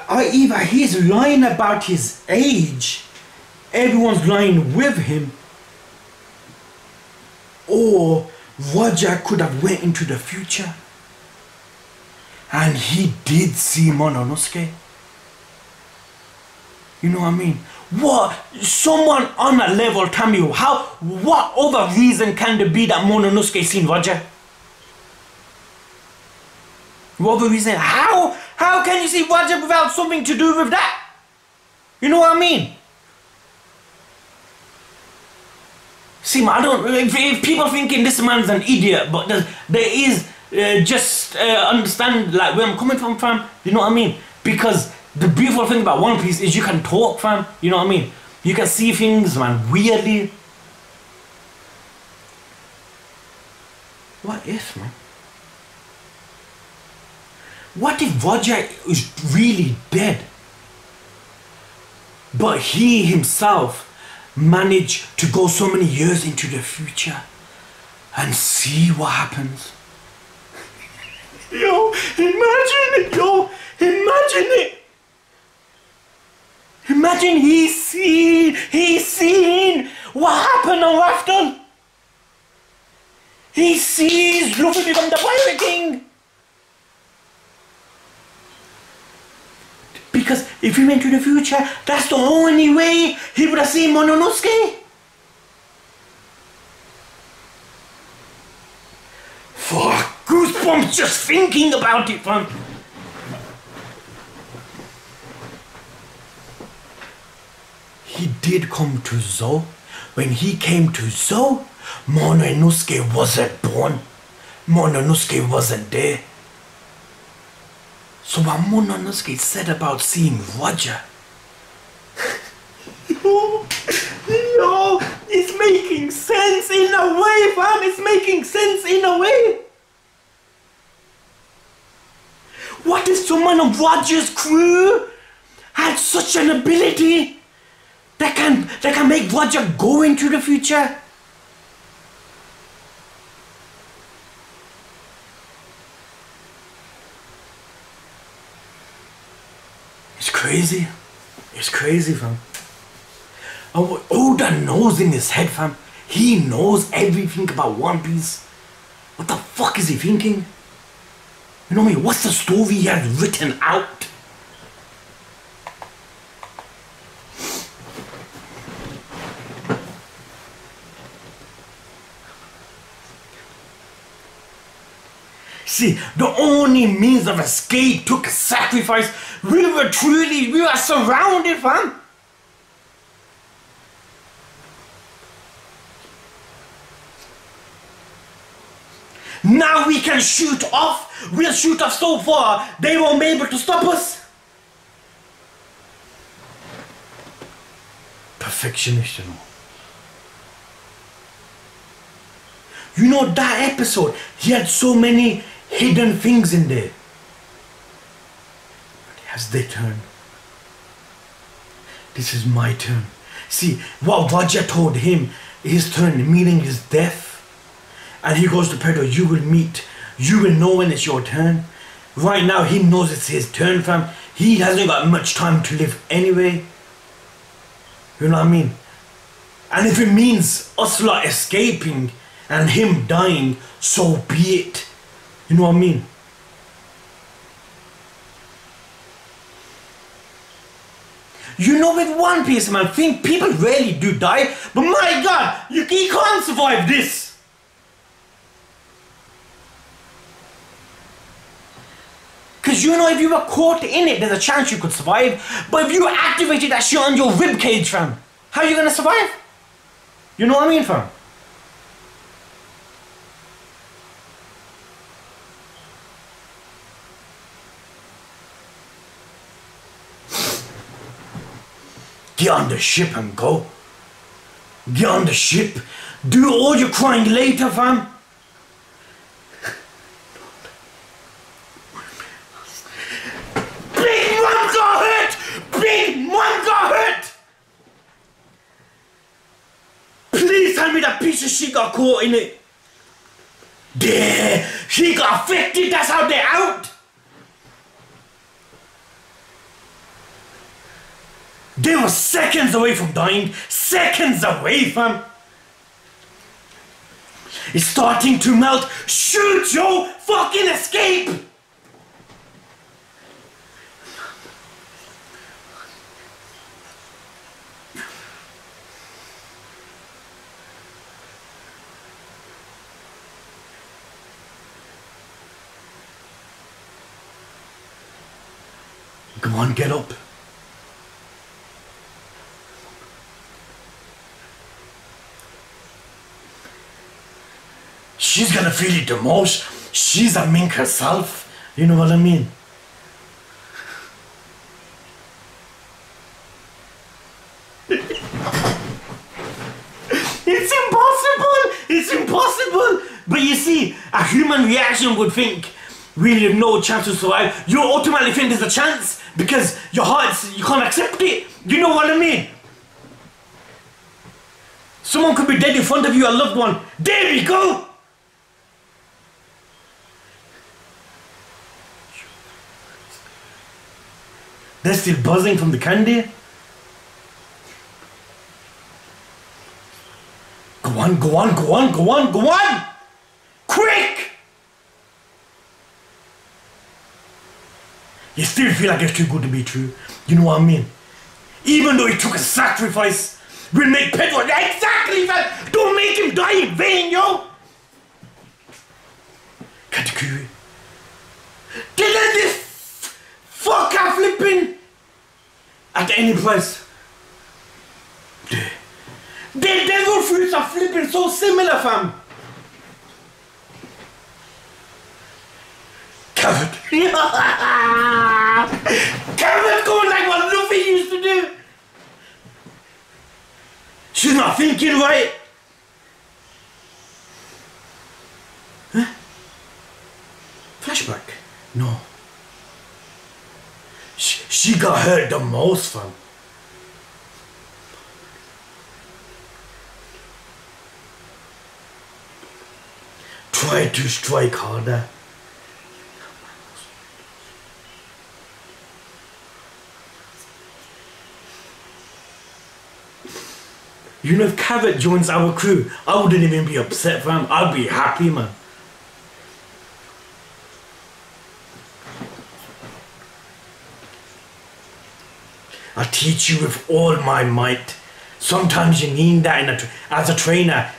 A: Either he's lying about his age, everyone's lying with him, or Roger could have went into the future and he did see Mononosuke. You know what I mean? What? Someone on a level tell me what other reason can there be that Mononosuke seen Roger? What other reason? How can you see Roger without something to do with that? You know what I mean? See, I don't. If people thinking this man's an idiot, but there is just understand like where I'm coming from, fam. You know what I mean? Because the beautiful thing about One Piece is you can talk, fam. You know what I mean? You can see things, man, weirdly. What if, man? What if Roger is really dead, but he himself managed to go so many years into the future and see what happens? Yo, imagine it, yo. Imagine it. Imagine he's seen what happened on Rafton. He sees Luffy become the Pirate King. Because if he went to the future, that's the only way he would have seen Mononosuke. Fuck, goosebumps just thinking about it, fam. He did come to Zou. When he came to Zou, Mononosuke wasn't born. Mononosuke wasn't there. So what Mononosuke said about seeing Roger, yo, it's making sense in a way, fam. It's making sense in a way. What if someone of Roger's crew had such an ability that can make Roger go into the future? It's crazy. It's crazy, fam. Oda knows in his head, fam. He knows everything about One Piece. What the fuck is he thinking? You know what I mean? What's the story he has written out? See, the only means of escape took a sacrifice. We were surrounded, fam. Now we can shoot off. We'll shoot off so far, they won't be able to stop us. Perfectionist, you know. You know that episode, he had so many hidden things in there. But as they turn, this is my turn. See, what Roger told him, his turn, meaning his death. And he goes to Pedro, you will know when it's your turn. Right now, he knows it's his turn, fam. He hasn't got much time to live anyway. You know what I mean? And if it means us lot escaping and him dying, so be it. You know what I mean? You know, with One Piece, man, think people really do die. But my God, you can't survive this. Because you know, if you were caught in it, there's a chance you could survive. But if you activated that shit on your rib cage, fam, how are you going to survive? You know what I mean, fam? Get on the ship and go. Get on the ship. Do all your crying later, fam. Big Mom got hurt! Please tell me that piece of shit got caught in it. There, he got affected, that's how they're out. They were seconds away from dying. Seconds away, fam. It's starting to melt. Shoot, yo! Fucking escape! Come on, get up. She's gonna feel it the most. She's a mink herself. You know what I mean? It's impossible! It's impossible! But you see, a human reaction would think, we have no chance to survive. You automatically think there's a chance because your heart, you can't accept it. You know what I mean? Someone could be dead in front of you, a loved one. There we go! They're still buzzing from the candy. Go on, go on, go on, go on, go on! Quick! You still feel like it's too good to be true. You know what I mean? Even though it took a sacrifice, we'll make Pedro exactly that. Don't make him die in vain, yo! Katakuri. Didn't this fucker flipping at any price? The devil fruits are flipping so similar, fam. Carrot. Carrot going like what Luffy used to do. She's not thinking right. Huh? Flashback? No. She got hurt the most, fam. Try to strike harder. You know, if Carrot joins our crew, I wouldn't even be upset, fam. I'd be happy, man. I teach you with all my might. Sometimes you need that as a trainer. I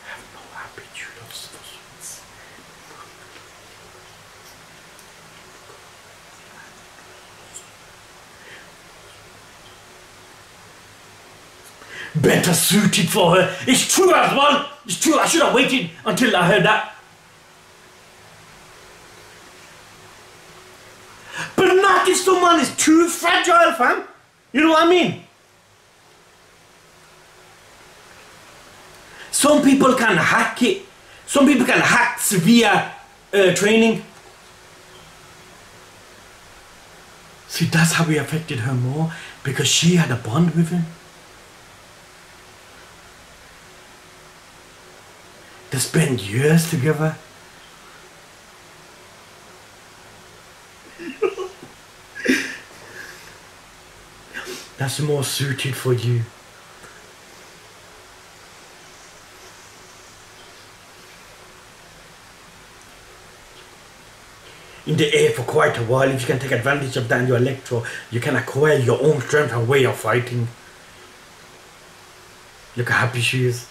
A: have no habitude of sweets. Better suited for her. It's true as well. It's true. I should have waited until I heard that. But not if someone is too fragile, fam. You know what I mean? Some people can hack it. Some people can hack severe training. See, that's how we affected her more. Because she had a bond with him. They spent years together. That's more suited for you. In the air for quite a while, if you can take advantage of that in your electro, you can acquire your own strength and way of fighting. Look how happy she is.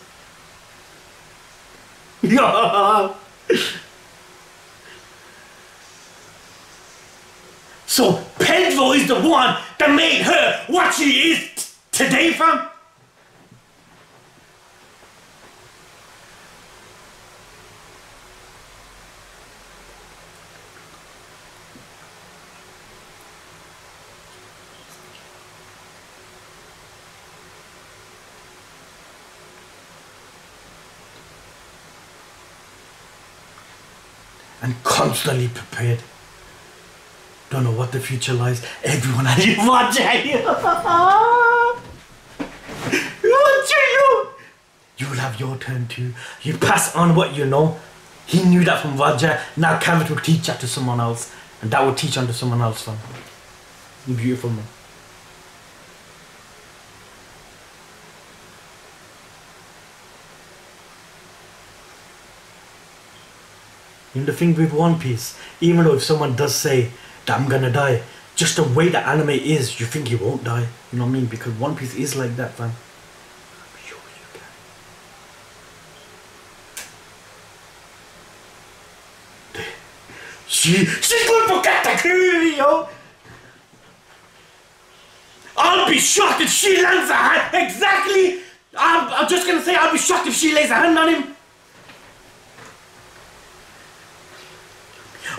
A: So Pedro is the one that made her what she is today, fam. And constantly prepared. Don't know what the future lies. Everyone has you watching you. You will have your turn too. You pass on what you know. He knew that from Vajra. Now Carrot will teach that to someone else. And that will teach on to someone else, fam. Beautiful, man. In the thing with One Piece, even though if someone does say that I'm gonna die, just the way the anime is, you think he won't die. You know what I mean? Because One Piece is like that, fam. I'm sure you can. She's going for Katakuri, yo! I'll be shocked if she lands a hand. Exactly! I'm just gonna say I'll be shocked if she lays a hand on him.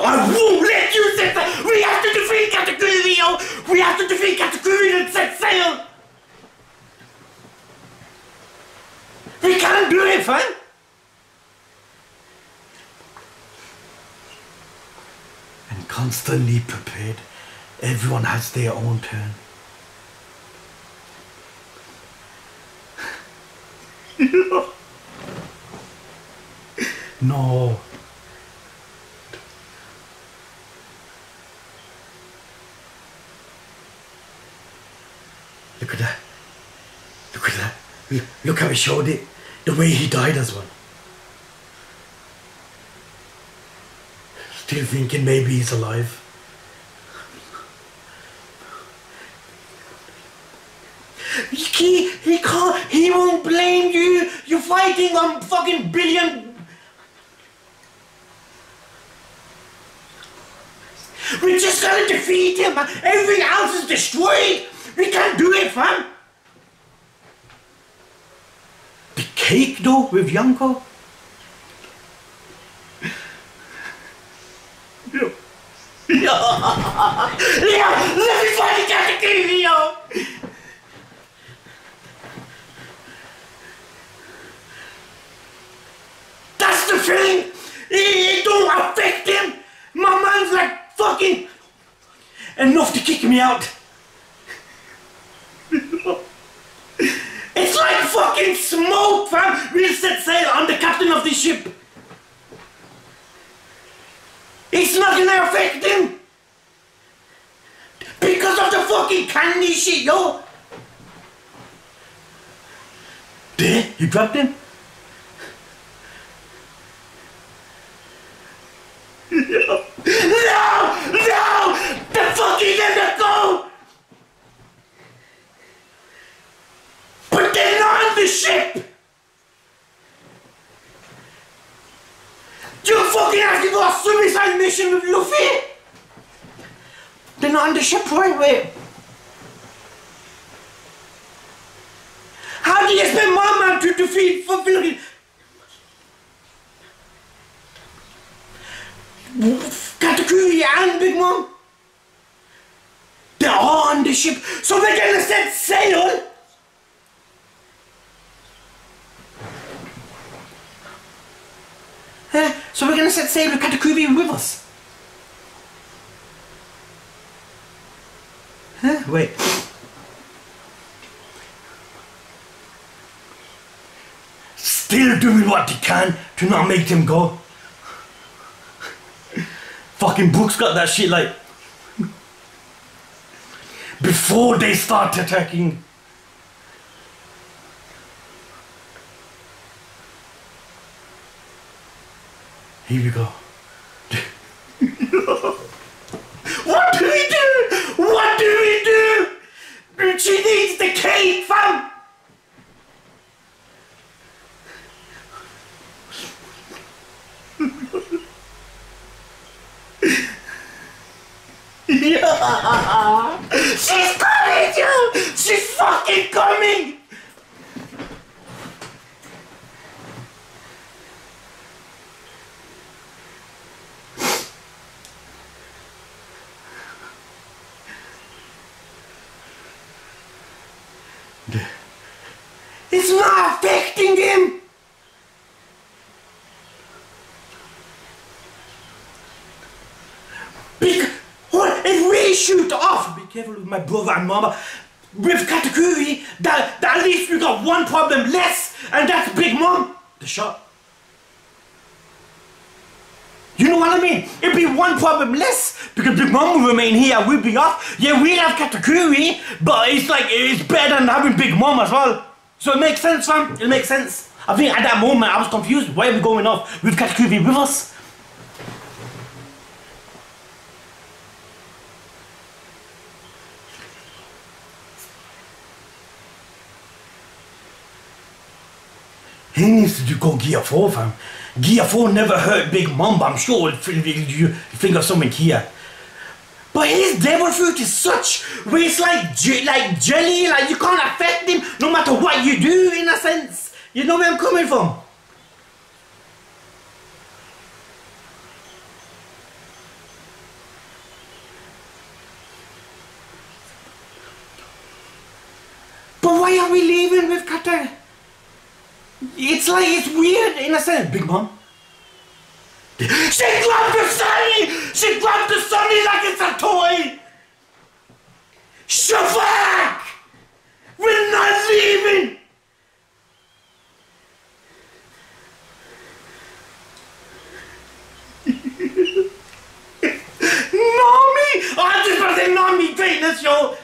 A: I won't let you set sail! We have to defeat Katakuri, yo! We have to defeat Katakuri and set sail! We can't do it, fam! And constantly prepared. Everyone has their own turn. No. Look how he showed it. The way he died as well. Still thinking maybe he's alive. He can't, he won't blame you. You're fighting on fucking billion. We just gotta defeat him, man. Everything else is destroyed. We can't do it, fam. The cake though with Yonko. Yeah, let me find the Katakuri, yo. That's the thing. It don't affect him. My man's like fucking enough to kick me out. It's like fucking smoke, fam. We'll set sail. I'm the captain of this ship. It's not gonna affect him. Because of the fucking candy shit, yo. There, you dropped him? No! No! The fucking let it go! But they're not on the ship! You fucking have to go on a suicide mission with Luffy! They're not on the ship, right? Wait. How do you expect my man to defeat fucking Katakuri and Big Mom? They're all on the ship, so they're gonna set sail. So we're gonna set sail with Katakuri with us. Wait. Still doing what they can to not make them go. Fucking Brooks got that shit like before they start attacking. Here we go. What do we do? What do we do? She needs the cake, fam. Yeah. She's coming, you! She's fucking coming! It's not affecting him! If we shoot off, be careful with my brother and mama, with Katakuri, that at least we got one problem less, and that's Big Mom, the shot. You know what I mean? It'd be one problem less, because Big Mom will remain here, we'll be off. Yeah, we'll have Katakuri, but it's like, it's better than having Big Mom as well. So it makes sense, fam, it makes sense. I think at that moment I was confused, why are we going off with Katakuri with us? He needs to go Gear 4, fam. Gear 4 never hurt Big Mom, but I'm sure you think of something here. But his devil fruit is such, where it's like jelly, like you can't affect him no matter what you do, in a sense. You know where I'm coming from? But why are we leaving with Kata? It's like, it's weird in a sense, Big Mom. She grabbed the Sunny! She grabbed the Sunny like it's a toy! Shavak! We're not leaving! Nami! I just want to say Nami greatness, yo!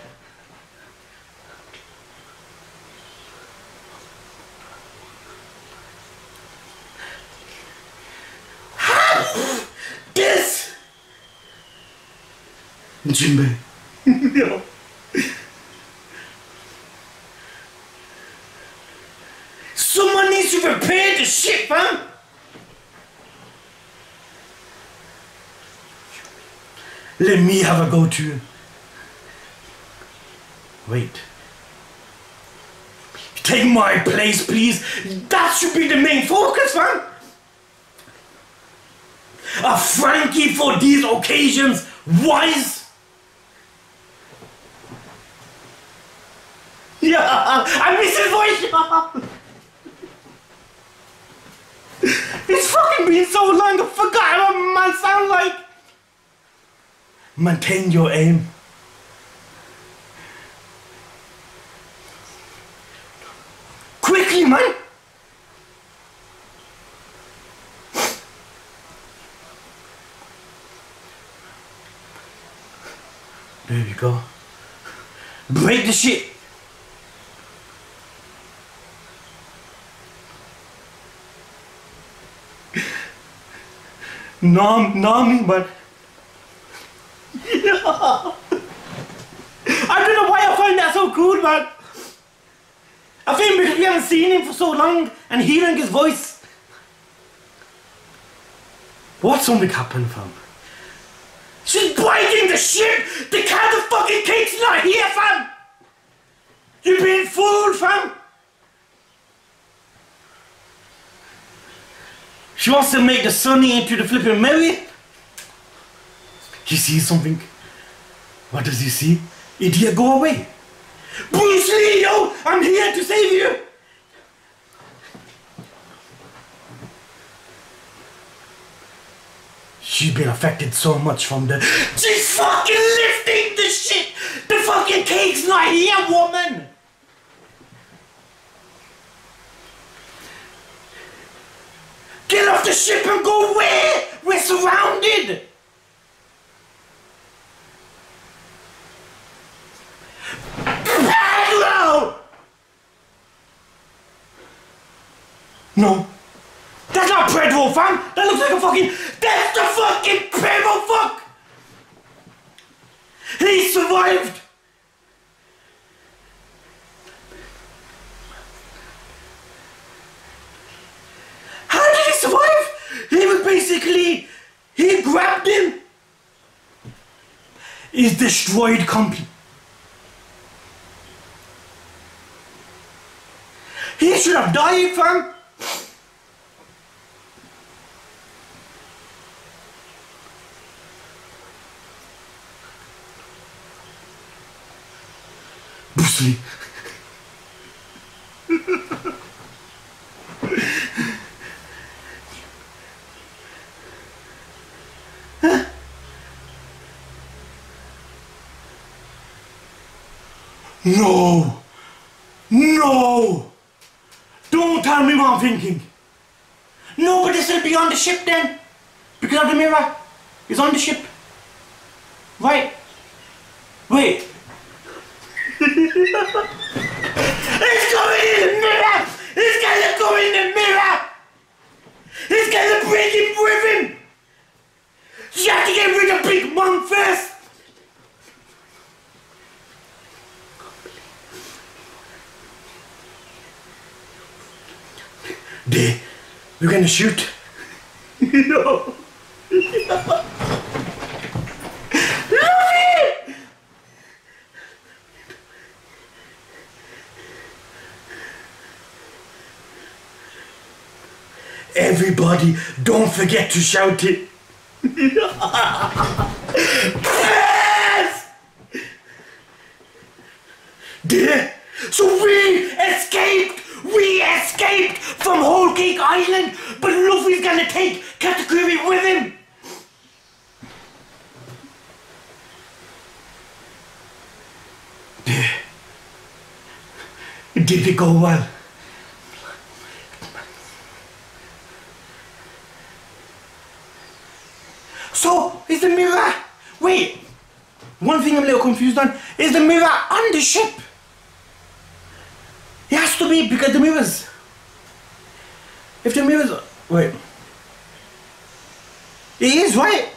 A: This! Jinbei. No. Someone needs to repair the ship, fam! Let me have a go to. Wait. Take my place, please. That should be the main focus, fam. A Frankie for these occasions. Wise. Yeah, I miss his voice. It's fucking been so long, I forgot what man sound like. Maintain your aim. Quickly, man. There you go. Break the shit. Nami, man. Yeah. I don't know why I find that so cool, man. I think because we haven't seen him for so long and hearing his voice. What something happened, fam? She's biting the ship! The can of fucking cake's not here, fam! You're being fooled, fam! She wants to make the Sunny into the flipping Mary. He sees something. What does he see? Idiot, go away. Bruce Lee, yo! I'm here to save you! She's been affected so much from the... She's fucking lifting the shit! The fucking cake's not here, woman! Get off the ship and go away! We're surrounded! No. That's not Predwell, fam! That looks like a fucking... That's the fucking Predwell, fuck! He survived! How did he survive? He was basically... He grabbed him. He's destroyed completely. He should have died, fam! Bruce Lee. No! No! Don't tell me what I'm thinking. No, but this will be on the ship then. Because of the mirror. It's on the ship. Right. Wait. It's going in the mirror! It's gonna go in the mirror! It's gonna bring him with him! You have to get rid of Big Mom first! There. We're gonna shoot. No. Luffy! Everybody, don't forget to shout it. Yes! There. So we escaped! We escaped from Whole Cake Island, but Luffy's gonna take Katakuri with him! Did it go well? So, is the mirror... Wait! One thing I'm a little confused on, is the mirror on the ship? It has to be because the mirrors. If the mirrors... Wait. It is, right?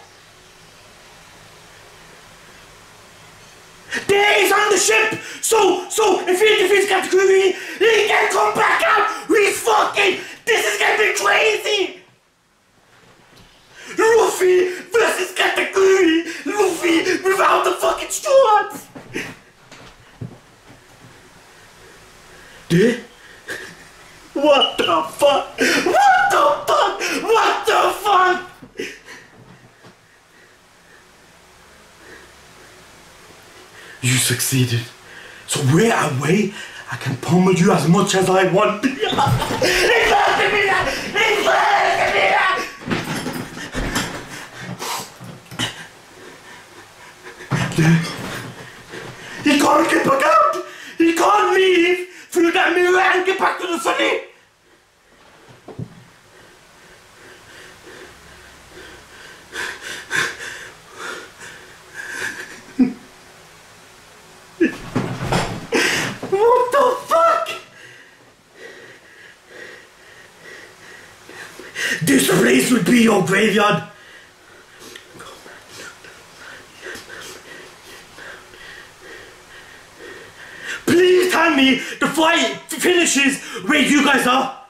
A: There is on the ship! So if he defeats Katakuri, he can come back out! This is gonna be crazy! Luffy versus Katakuri! Luffy without the fucking swords! Dude? What the fuck? What the fuck? What the fuck? You succeeded. So where away, I can pummel you as much as I want. He can't get back out. He can't leave through that mirror and get back to the city. What the fuck? This place would be your graveyard. Please tell me the fight finishes where you guys are.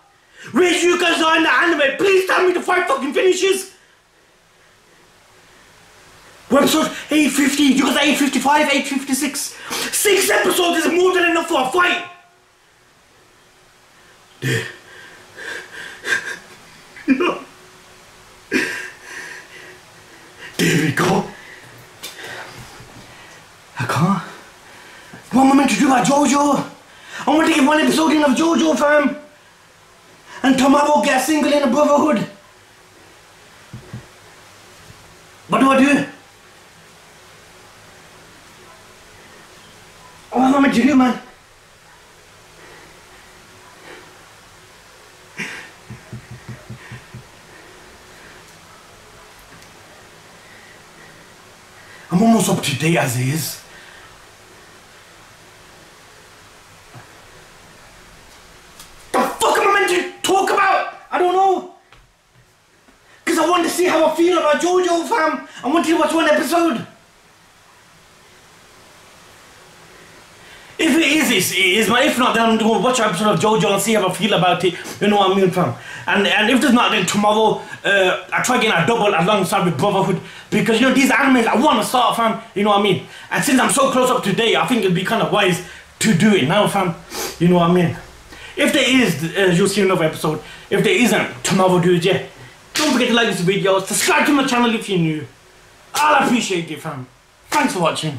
A: Where you guys are in the anime. Please tell me the fight fucking finishes. Episode 850, you guys are 855, 856. 6 episodes is more than enough for a fight. No. There we go. I can't. What am I meant to do about JoJo? I want to get 1 episode in of JoJo, fam. And tomorrow get a single in a Brotherhood. What do I do? What am I meant to do, man? I'm almost up to date as is. The fuck am I meant to talk about? I don't know. Because I want to see how I feel about JoJo, fam. I want to watch 1 episode. If it is, but if not, then I'm going to watch an episode of JoJo and see how I feel about it. You know what I mean, fam? And if there's not, then tomorrow, I try getting a double alongside with Brotherhood. Because, you know, these animes, I want to start, fam. You know what I mean? And since I'm so close up to date, I think it'd be kind of wise to do it now, fam. You know what I mean? If there is, you'll see another episode. If there isn't, tomorrow, dude, yeah. Don't forget to like this video. Subscribe to my channel if you're new. I'll appreciate it, fam. Thanks for watching.